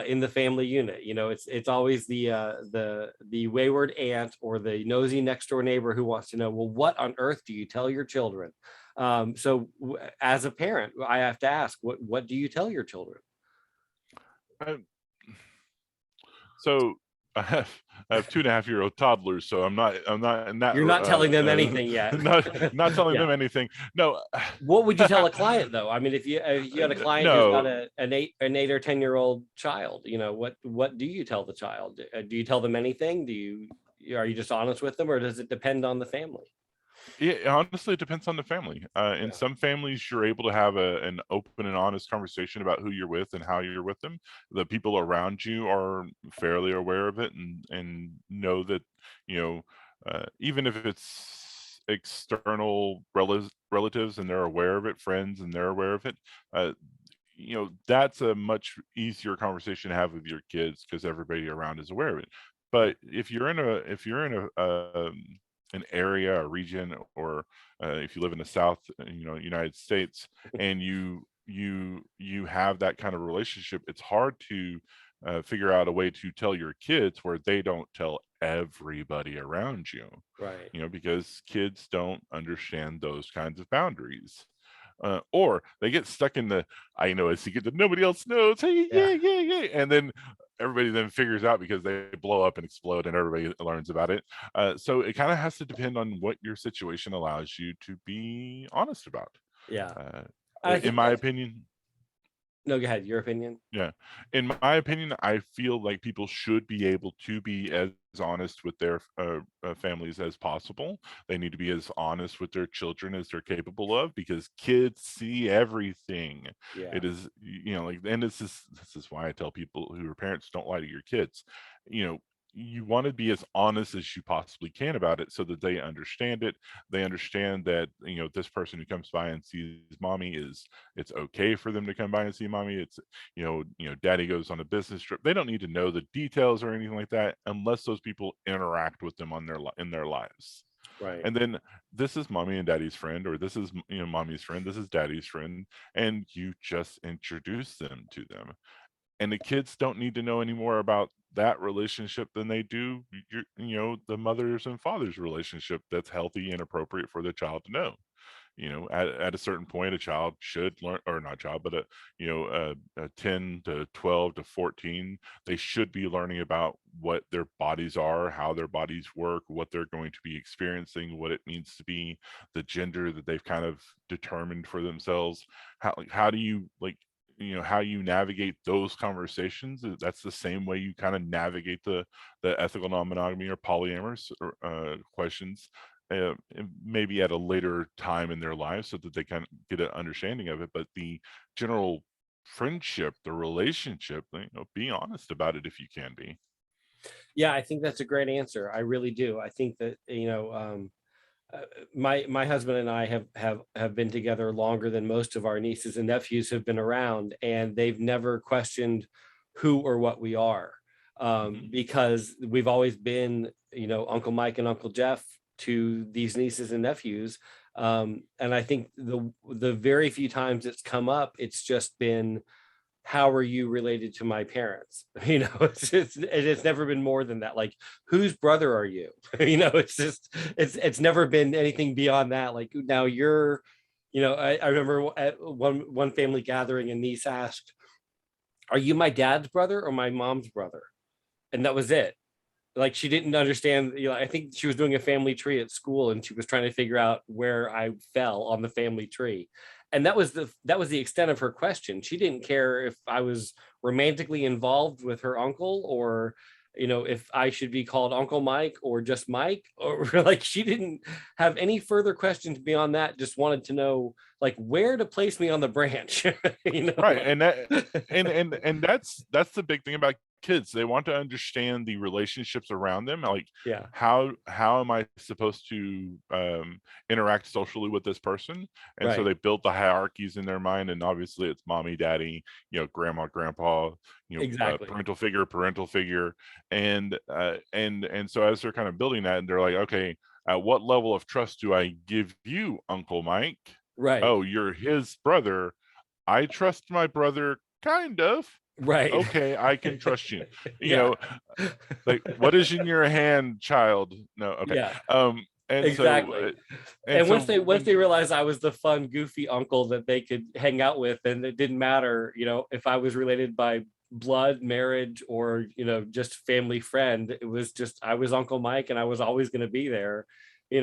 in the family unit. It's always the wayward aunt or the nosy next door neighbor who wants to know, well, what on earth do you tell your children? So as a parent, I have to ask, what do you tell your children? So I have 2.5-year-old toddlers, so I'm not in that. You're not telling them anything yet. not telling Yeah. them anything. No. What would you tell a client though? I mean, if you had a client who's got No. an 8 or 10-year-old child, what do you tell the child? Do you tell them anything? Are you just honest with them, or does it depend on the family? It honestly, it depends on the family. In Yeah. some families, you're able to have an open and honest conversation about who you're with and how you're with them. The people around you are fairly aware of it and know that, even if it's external relatives and they're aware of it, friends and they're aware of it, that's a much easier conversation to have with your kids because everybody around is aware of it. But if you're in an area, a region, or if you live in the South, United States, and you have that kind of relationship, it's hard to figure out a way to tell your kids where they don't tell everybody around you, Right. because kids don't understand those kinds of boundaries. Or they get stuck in the I know a secret that nobody else knows. Hey, yeah, and then everybody then figures out because they blow up and explode, and everybody learns about it. So it kind of has to depend on what your situation allows you to be honest about. Yeah. In my opinion. No, go ahead. Your opinion. Yeah. In my opinion, I feel like people should be able to be as honest with their families as possible. They need to be as honest with their children as they're capable of, because kids see everything. Yeah. It is, and this is why I tell people who are parents, don't lie to your kids. You want to be as honest as you possibly can about it so that they understand it. They understand that, this person who comes by and sees mommy it's okay for them to come by and see mommy. It's, daddy goes on a business trip. They don't need to know the details or anything like that unless those people interact with them in their lives. Right. And then this is mommy and daddy's friend, or this is, mommy's friend, this is daddy's friend, and you just introduce them to them. And the kids don't need to know any more about that relationship than they do the mother's and father's relationship that's healthy and appropriate for the child to know. At a certain point, a child should learn, or not child, but a 10 to 12 to 14, they should be learning about what their bodies are, how their bodies work, what they're going to be experiencing, what it means to be the gender that they've kind of determined for themselves. How do you how you navigate those conversations. That's the same way you kind of navigate the ethical non-monogamy or polyamorous questions, maybe at a later time in their lives, so that they can get an understanding of it. But the general friendship, the relationship, be honest about it if you can be. Yeah, I think that's a great answer. I really do. I think that my husband and I have been together longer than most of our nieces and nephews have been around, and they've never questioned who or what we are, because we've always been, Uncle Mike and Uncle Jeff to these nieces and nephews. And I think the very few times it's come up, it's just been, how are you related to my parents? It's never been more than that. Like, whose brother are you? It's never been anything beyond that. Like, now you're, I remember at one family gathering, a niece asked, are you my dad's brother or my mom's brother? And that was it. Like, she didn't understand, I think she was doing a family tree at school, and she was trying to figure out where I fell on the family tree. And that was the extent of her question. She didn't care if I was romantically involved with her uncle, or, if I should be called Uncle Mike or just Mike, or like, she didn't have any further questions beyond that. Just wanted to know, like, where to place me on the branch. Right. And that and that's the big thing about kids. They want to understand the relationships around them. Like, Yeah. how am I supposed to interact socially with this person? And so Right. they build the hierarchies in their mind, and obviously it's mommy, daddy, grandma, grandpa, Exactly. parental figure, and so as they're kind of building that, and they're like, okay, at what level of trust do I give you, Uncle Mike? Right. Oh, you're his brother. I trust my brother, kind of. Right. Okay, I can trust you. Yeah. Like, what is in your hand, child? No, okay. Yeah. And exactly. so, and so once they realized I was the fun, goofy uncle that they could hang out with, and it didn't matter, if I was related by blood, marriage, or just family friend. It was just, I was Uncle Mike and I was always going to be there. It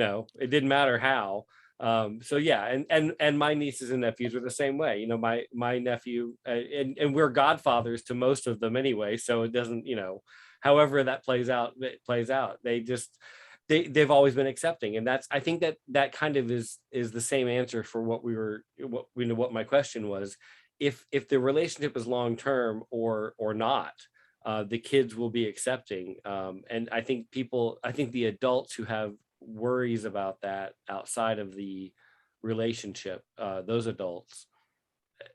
didn't matter how. So yeah, and my nieces and nephews were the same way. My nephew, and we're godfathers to most of them anyway, so it doesn't, however that plays out, it plays out. They've always been accepting, and I think that kind of is the same answer for what my question was. If the relationship is long term or not, the kids will be accepting. And I think the adults who have worries about that outside of the relationship, those adults,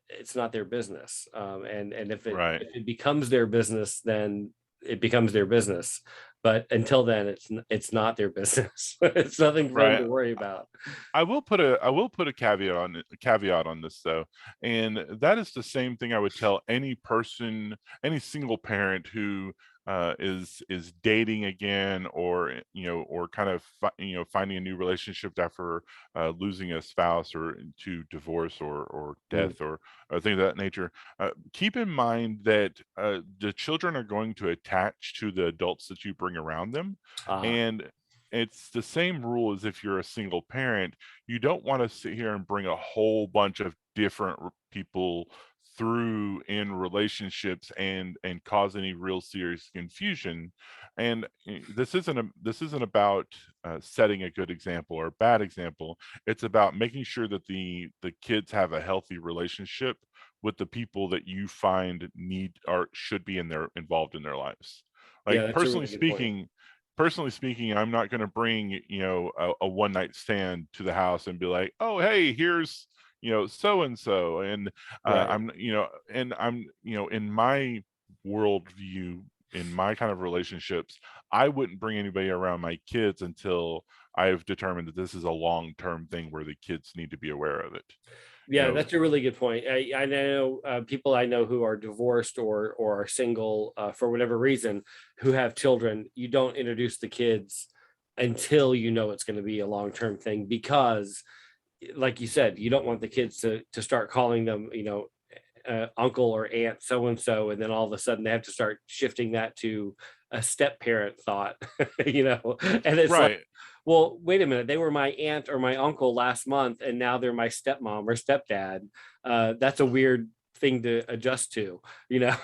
it's not their business. And if Right. it becomes their business, then it becomes their business. But until then, it's not their business. It's nothing for them to Right. worry about. I will put a caveat on this though, and that is the same thing I would tell any person, any single parent who is dating again, or or kind of finding a new relationship after losing a spouse, or to divorce, or Mm. death, or things of that nature. Keep in mind that the children are going to attach to the adults that you bring around them, Ah, and it's the same rule as if you're a single parent. You don't want to sit here and bring a whole bunch of different people through in relationships and cause any real serious confusion. And this isn't about setting a good example or a bad example. It's about making sure that the kids have a healthy relationship with the people that you find need or should be involved in their lives. yeah, Like that's a really good point. personally speaking, I'm not going to bring, a one night stand to the house and be like, oh, hey, here's, so and so. And Right. I'm, in my worldview, in my kind of relationships, I wouldn't bring anybody around my kids until I've determined that this is a long-term thing where the kids need to be aware of it. You Yeah, know, that's a really good point. I know people I know who are divorced or are single for whatever reason, who have children. You don't introduce the kids until it's going to be a long-term thing, because, like you said, you don't want the kids to start calling them, uncle or aunt so and so, and then all of a sudden they have to start shifting that to a step parent thought, and it's like, right. well, wait a minute, they were my aunt or my uncle last month and now they're my stepmom or stepdad. That's a weird thing to adjust to, you know.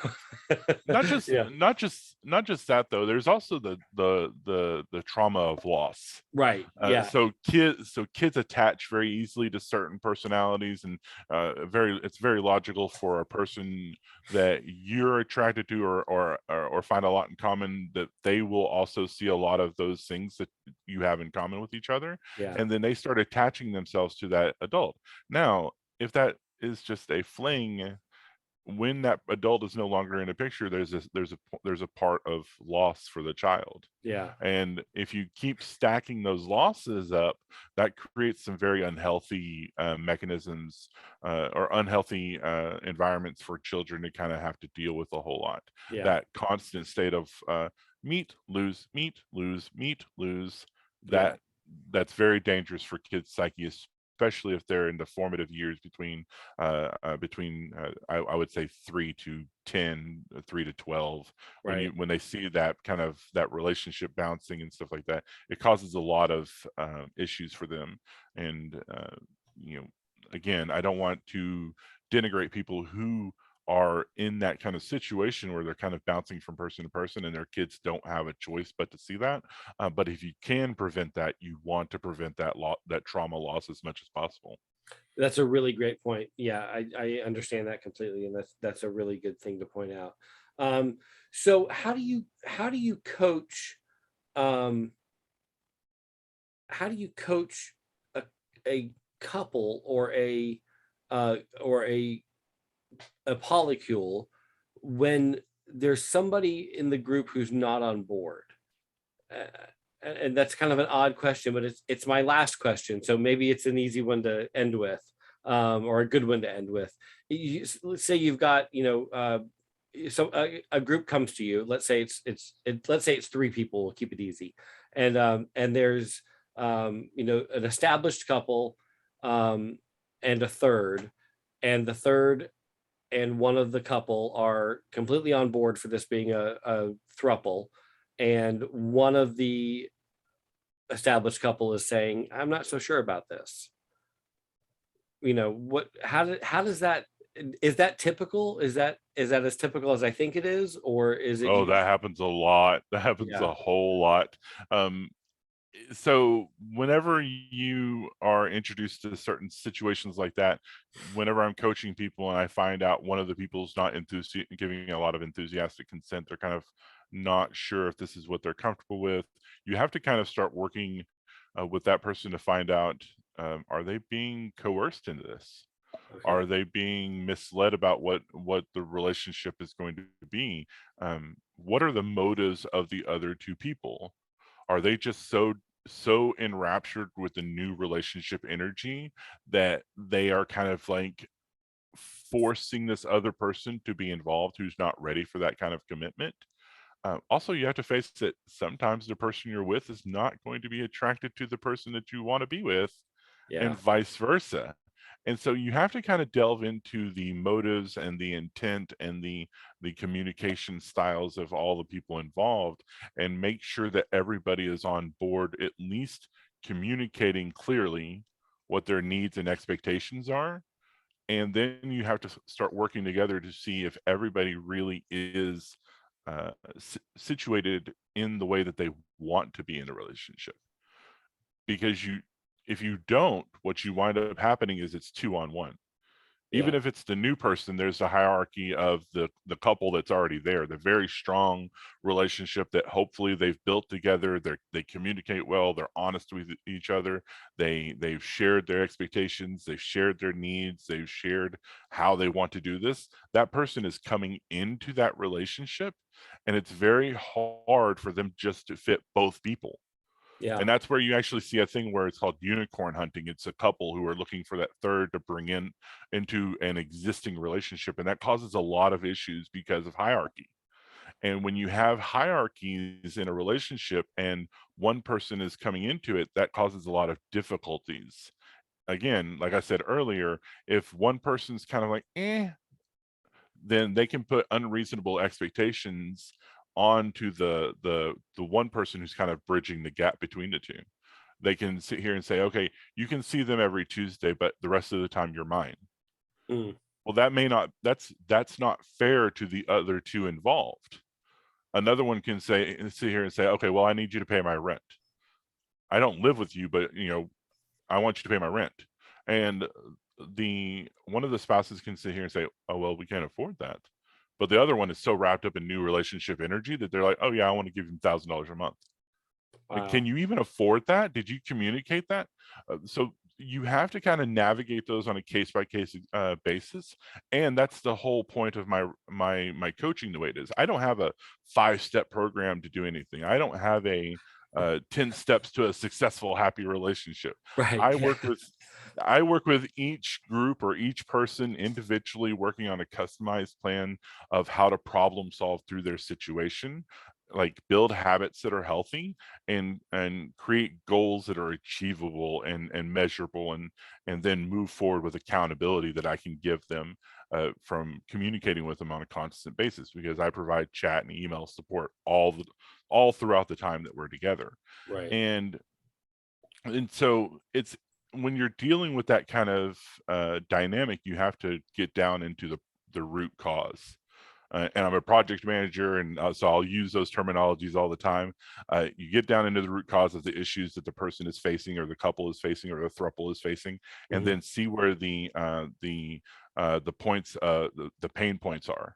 not just Yeah, not just that though. There's also the trauma of loss. right, yeah, So kids attach very easily to certain personalities, and it's very logical for a person that you're attracted to, or find a lot in common, that they will also see a lot of those things that you have in common with each other, yeah, and then they start attaching themselves to that adult. Now, if that is just a fling, when that adult is no longer in a picture, there's a part of loss for the child. yeah, And if you keep stacking those losses up, that creates some very unhealthy mechanisms, or unhealthy environments for children to kind of have to deal with a whole lot. yeah, That constant state of meet, lose, meet, lose, meet, lose, yeah, that's very dangerous for kids' psyche, especially if they're in the formative years I would say 3 to 10, 3 to 12. right, When they see that kind of that relationship bouncing and stuff like that, it causes a lot of issues for them. And you know again, I don't want to denigrate people who are in that kind of situation where they're kind of bouncing from person to person, and their kids don't have a choice but to see that. But if you can prevent that, you want to prevent that trauma loss as much as possible. that's a really great point. Yeah, I understand that completely, and that's a really good thing to point out. So how do you coach, um how do you coach a, a couple or or a polycule when there's somebody in the group who's not on board? Uh, and that's kind of an odd question, but it's my last question, so maybe it's an easy one to end with, or a good one to end with. Let's say you've got, so a group comes to you. Let's say let's say it's three people. We'll keep it easy, and there's an established couple, and a third, and the third and one of the couple are completely on board for this being a throuple, and one of the established couple is saying, I'm not so sure about this. How does that, is that typical? Is that as typical as I think it is, or is it? Oh, that happens a lot. That happens Yeah. a whole lot. So whenever you are introduced to certain situations like that, whenever I'm coaching people and I find out one of the people's not giving a lot of enthusiastic consent, they're kind of not sure if this is what they're comfortable with. You have to kind of start working with that person to find out, are they being coerced into this? Okay. Are they being misled about what the relationship is going to be? What are the motives of the other two people? Are they just so enraptured with the new relationship energy that they are kind of like forcing this other person to be involved who's not ready for that kind of commitment? Also, you have to face that sometimes the person you're with is not going to be attracted to the person that you want to be with, Yeah. and vice versa. And so you have to kind of delve into the motives and the intent and the communication styles of all the people involved, and make sure that everybody is on board, at least communicating clearly what their needs and expectations are. And then you have to start working together to see if everybody really is situated in the way that they want to be in a relationship. Because if you don't, what you wind up happening is it's 2-on-1. Even Yeah. if it's the new person, there's a hierarchy of the couple that's already there, the very strong relationship that hopefully they've built together. They communicate well, they're honest with each other, they've shared their expectations, they've shared their needs, they've shared how they want to do this. That person is coming into that relationship, and it's very hard for them just to fit both people. Yeah. And that's where you actually see a thing where it's called unicorn hunting. It's a couple who are looking for that third to bring into an existing relationship, and that causes a lot of issues because of hierarchy. And when you have hierarchies in a relationship and one person is coming into it, that causes a lot of difficulties. Again, like I said earlier, if one person's kind of like then they can put unreasonable expectations onto the one person who's kind of bridging the gap between the two. They can sit here and say, okay, you can see them every Tuesday, but the rest of the time you're mine. Mm. Well, that may not, that's not fair to the other two involved. Another one can sit here and say, okay, well, I need you to pay my rent. I don't live with you, but I want you to pay my rent. And one of the spouses can sit here and say, oh, well, we can't afford that. But the other one is so wrapped up in new relationship energy that they're like, oh yeah, I want to give him $1,000 a month. Like, Wow. can you even afford that? Did you communicate that? So you have to kind of navigate those on a case-by-case basis. And that's the whole point of my coaching the way it is. I don't have a 5-step program to do anything. I don't have a 10 steps to a successful, happy relationship. Right. I work with each group or each person individually, working on a customized plan of how to problem solve through their situation, like build habits that are healthy, and create goals that are achievable and measurable, and then move forward with accountability that I can give them from communicating with them on a constant basis, because I provide chat and email support all throughout the time that we're together. Right. And so it's, when you're dealing with that kind of dynamic, you have to get down into the root cause. And I'm a project manager, and so I'll use those terminologies all the time. You get down into the root cause of the issues that the person is facing, or the couple is facing, or the throuple is facing, and Mhm. then see where the points, the pain points are,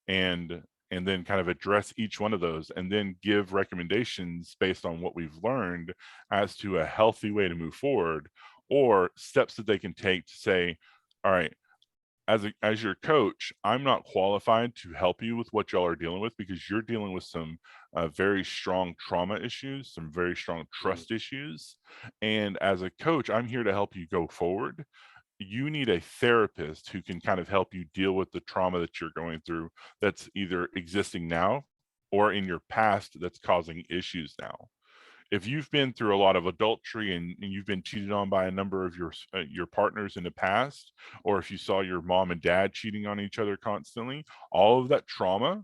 and then kind of address each one of those, and then give recommendations based on what we've learned as to a healthy way to move forward, or steps that they can take to say, all right, as your coach, I'm not qualified to help you with what y'all are dealing with, because you're dealing with some very strong trauma issues, some very strong trust issues. And as a coach, I'm here to help you go forward. You need a therapist who can kind of help you deal with the trauma that you're going through, that's either existing now or in your past that's causing issues now. if you've been through a lot of adultery and you've been cheated on by a number of your partners in the past, or if you saw your mom and dad cheating on each other constantly, all of that trauma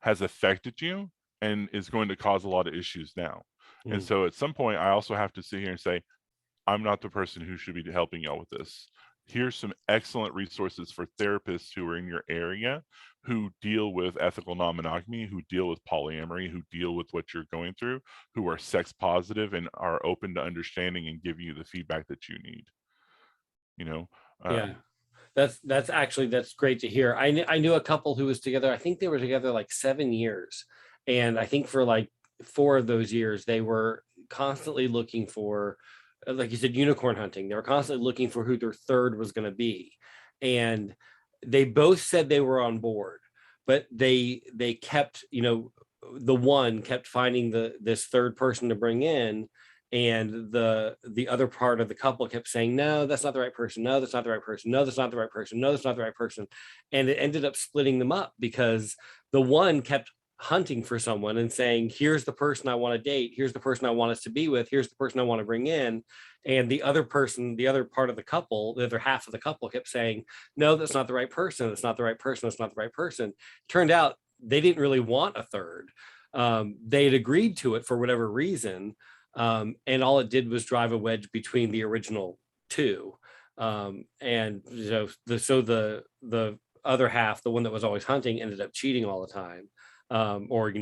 has affected you and is going to cause a lot of issues now. And so at some point, I also have to sit here and say, I'm not the person who should be helping y'all with this. Here's some excellent resources for therapists who are in your area, who deal with ethical non-monogamy, who deal with polyamory, who deal with what you're going through, who are sex positive and are open to understanding and give you the feedback that you need. You know? Yeah. That's great to hear. I knew a couple who was together. I think they were together like 7 years. And I think for like 4 of those years, they were constantly looking for, like you said, unicorn hunting. They were constantly looking for who their third was going to be. And they both said they were on board, but they kept, the one kept finding this third person to bring in. And the other part of the couple kept saying, no, that's not the right person. No, that's not the right person. No, that's not the right person. No, that's not the right person. And it ended up splitting them up because the one kept hunting for someone and saying, here's the person I want to date. Here's the person I want us to be with. Here's the person I want to bring in. And the other person, the other part of the couple, the other half of the couple kept saying, no, that's not the right person. That's not the right person. That's not the right person. Turned out they didn't really want a third. They had agreed to it for whatever reason. And all it did was drive a wedge between the original two. And the other half, the one that was always hunting, ended up cheating all the time, or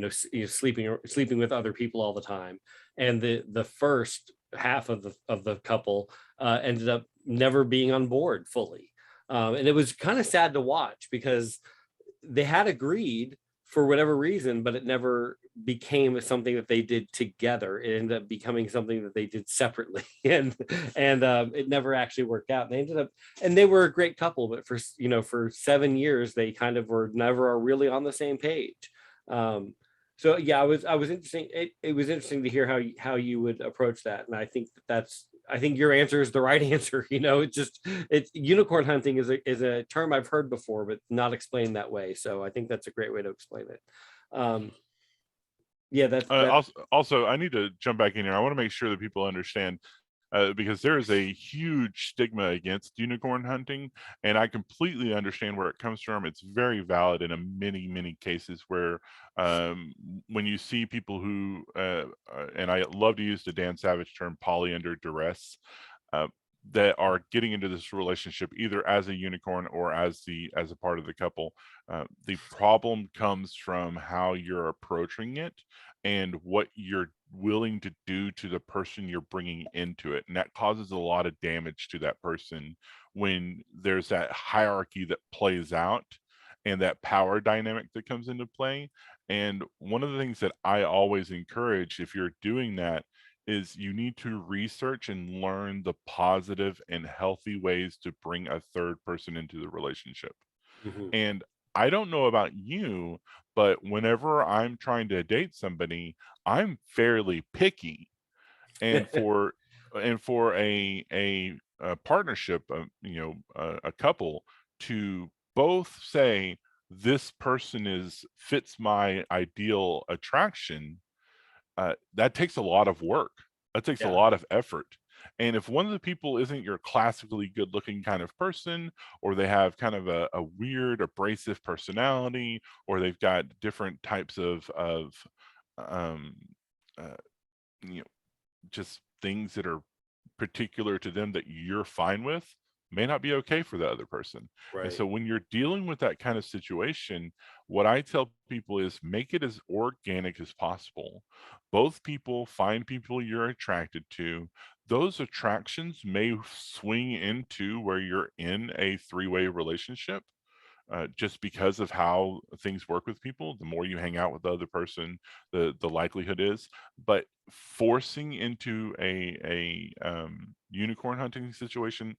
sleeping with other people all the time. And the first half of the couple ended up never being on board fully. And it was kind of sad to watch because they had agreed for whatever reason, but it never became something that they did together. It ended up becoming something that they did separately, and it never actually worked out. And they ended up, and they were a great couple, but for 7 years they kind of were never really on the same page. So yeah, I was interesting. It was interesting to hear how you would approach that, and I think I think your answer is the right answer. It's unicorn hunting is a term I've heard before, but not explained that way. So I think that's a great way to explain it. Yeah, also, I need to jump back in here. I want to make sure that people understand, because there is a huge stigma against unicorn hunting, and I completely understand where it comes from. It's very valid in many cases where when you see people who, and I love to use the Dan Savage term, poly under duress, that are getting into this relationship either as a unicorn or as a part of the couple. The problem comes from how you're approaching it and what you're willing to do to the person you're bringing into it, and that causes a lot of damage to that person when there's that hierarchy that plays out and that power dynamic that comes into play. And one of the things that I always encourage, if you're doing that, is you need to research and learn the positive and healthy ways to bring a third person into the relationship. Mhm. And I don't know about you, but whenever I'm trying to date somebody, I'm fairly picky. And for a partnership, a couple, to both say this person fits my ideal attraction, that takes a lot of work. That takes a lot of effort. And if one of the people isn't your classically good looking kind of person, or they have kind of a weird abrasive personality, or they've got different types of just things that are particular to them that you're fine with, may not be okay for the other person. Right. And so when you're dealing with that kind of situation, what I tell people is make it as organic as possible. Both people find people you're attracted to. Those attractions may swing into where you're in a three-way relationship. Just because of how things work with people, the more you hang out with the other person, the likelihood is. But forcing into a unicorn hunting situation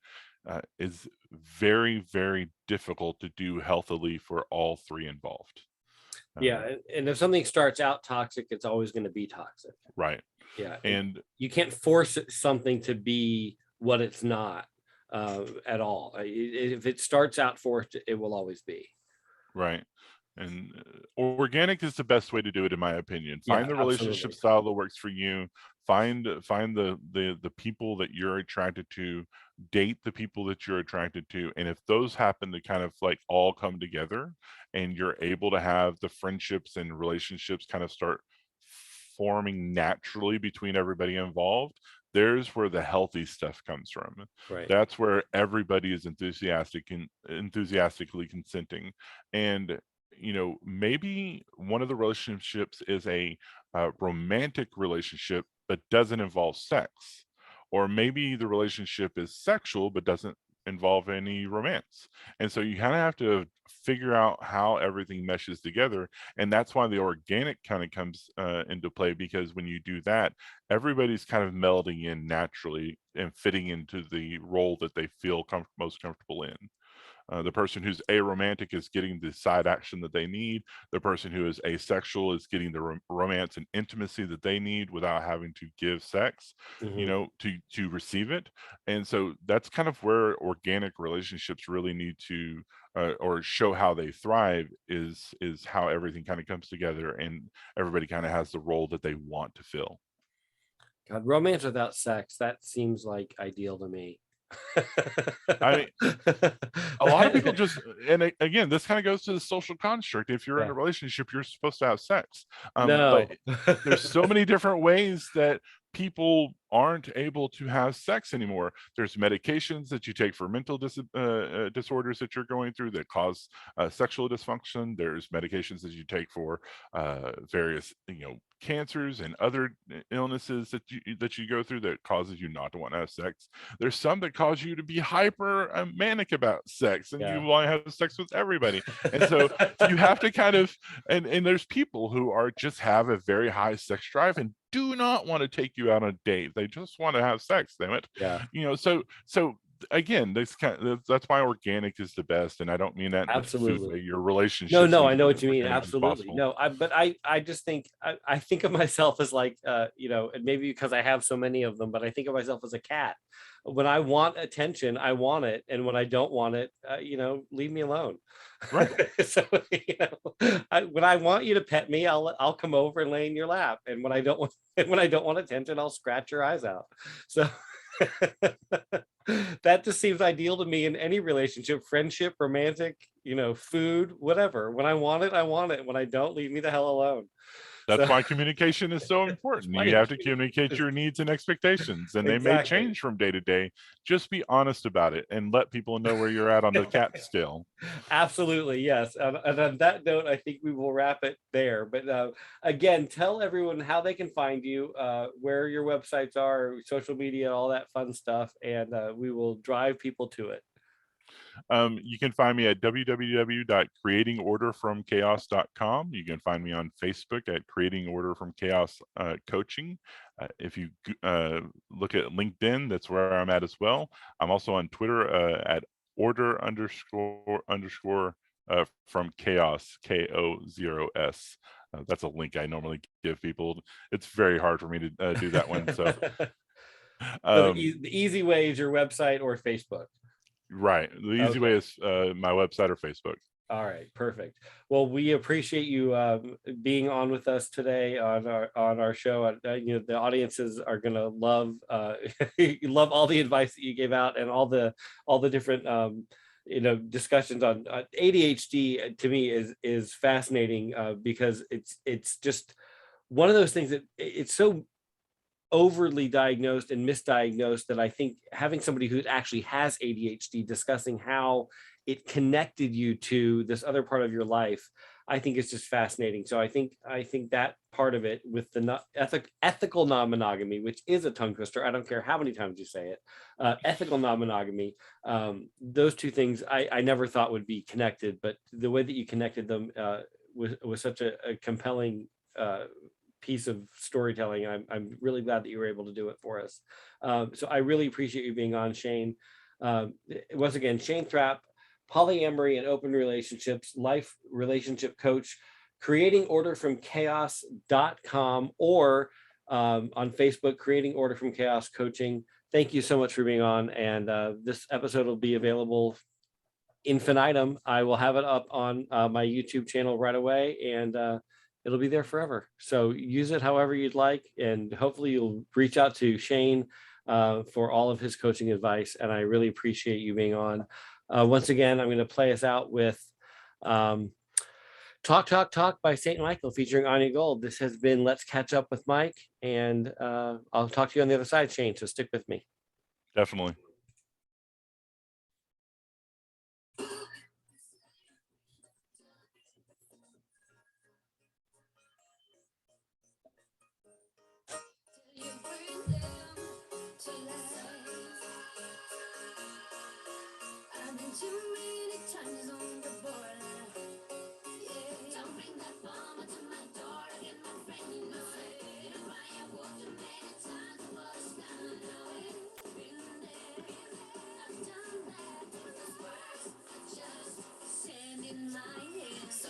is very difficult to do healthily for all three involved. Yeah, and if something starts out toxic, it's always going to be toxic. Right. Yeah, and you can't force something to be what it's not at all. If it starts out forced, it will always be. Right. And organic is the best way to do it, in my opinion. Find Yeah, the relationship absolutely. style that works for you. Find the people that you're attracted to. Date the people that you're attracted to, and if those happen to kind of like all come together, and you're able to have the friendships and relationships kind of start forming naturally between everybody involved, there's where the healthy stuff comes from. Right. That's where everybody is enthusiastic and enthusiastically consenting. And maybe one of the relationships is a romantic relationship but doesn't involve sex, or maybe the relationship is sexual but doesn't involve any romance. And so you kind of have to figure out how everything meshes together, and that's why the organic kind of comes into play, because when you do that, everybody's kind of melding in naturally and fitting into the role that they feel most comfortable in. The person who's aromantic is getting the side action that they need. The person who is asexual is getting the romance and intimacy that they need without having to give sex, Mm-hmm. to receive it. And so that's kind of where organic relationships really need to, or show how they thrive, is how everything kind of comes together and everybody kind of has the role that they want to fill. God, romance without sex, that seems like ideal to me. I mean, a lot of people just, and again, this kind of goes to the social construct. If you're in Yeah. a relationship, you're supposed to have sex. But No. there's so many different ways that people aren't able to have sex anymore. There's medications that you take for mental disorders that you're going through that cause sexual dysfunction. There's medications that you take for various, cancers and other illnesses that you go through that causes you not to want to have sex. There's some that cause you to be hyper manic about sex, and you Yeah. want to have sex with everybody. And so you have to kind of, and there's people who are just have a very high sex drive and do not want to take you out on a date. They just want to have sex, damn it. Yeah. So again, that's why organic is the best. And I don't mean that in a food Absolutely. way. Your No, relationships no, need I to know be what as you mean. organic as Absolutely. possible. No, but I just think I think of myself as like and maybe because I have so many of them, but I think of myself as a cat. When I want attention, I want it, and when I don't want it, leave me alone. Right. So when I want you to pet me, I'll come over and lay in your lap, and when I don't want when I don't want attention, I'll scratch your eyes out. So that just seems ideal to me in any relationship, friendship, romantic, food, whatever. When I want it, I want it. When I don't, leave me the hell alone. That's So why communication is so that's important. why You have to communication communicate is your needs and expectations, and they may exactly. change from day to day. Just be honest about it and let people know where you're at on the cat scale. Absolutely, yes. And on that note, I think we will wrap it there. But again, tell everyone how they can find you, where your websites are, social media, all that fun stuff, and we will drive people to it. You can find me at www.creatingorderfromchaos.com. You can find me on Facebook at Creating Order from Chaos Coaching. If you look at LinkedIn, that's where I'm at as well. I'm also on Twitter at order underscore from chaos, KO0S. That's a link I normally give people. It's very hard for me to do that one. So, So the easy way is your website or Facebook. right. The easy way is my website or Facebook. All right, perfect. Well, we appreciate you being on with us today on our show. The audiences are gonna love love all the advice that you gave out and all the different discussions on ADHD. To me is fascinating because it's just one of those things that it's so overly diagnosed and misdiagnosed that I think having somebody who actually has ADHD discussing how it connected you to this other part of your life, I think is just fascinating. So I think that part of it with the ethical non-monogamy, which is a tongue twister. I don't care how many times you say it. Ethical non-monogamy. Those two things I never thought would be connected, but the way that you connected them was such a compelling piece of storytelling. I'm really glad that you were able to do it for us. So I really appreciate you being on, Shane. Once again, Shane Thrapp, polyamory and open relationships, life relationship coach, creatingorderfromchaos.com, or on Facebook, Creating Order from Chaos Coaching. Thank you so much for being on. And this episode will be available infinitum. I will have it up on my YouTube channel right away, and it'll be there forever. So use it however you'd like, and hopefully you'll reach out to Shane for all of his coaching advice. And I really appreciate you being on. Once again, I'm going to play us out with Talk, Talk, Talk by St. Michael featuring Anya Gold. This has been Let's Catch Up with Mike, and I'll talk to you on the other side, Shane, so stick with me. Definitely. You bring them to life. I've been too many times on the border. Yeah. Don't bring that mama to my door to get my friend, you know it. That's why I walked too many times to understand, you know it. Been there, I've done that. Those words are just sand in my head. So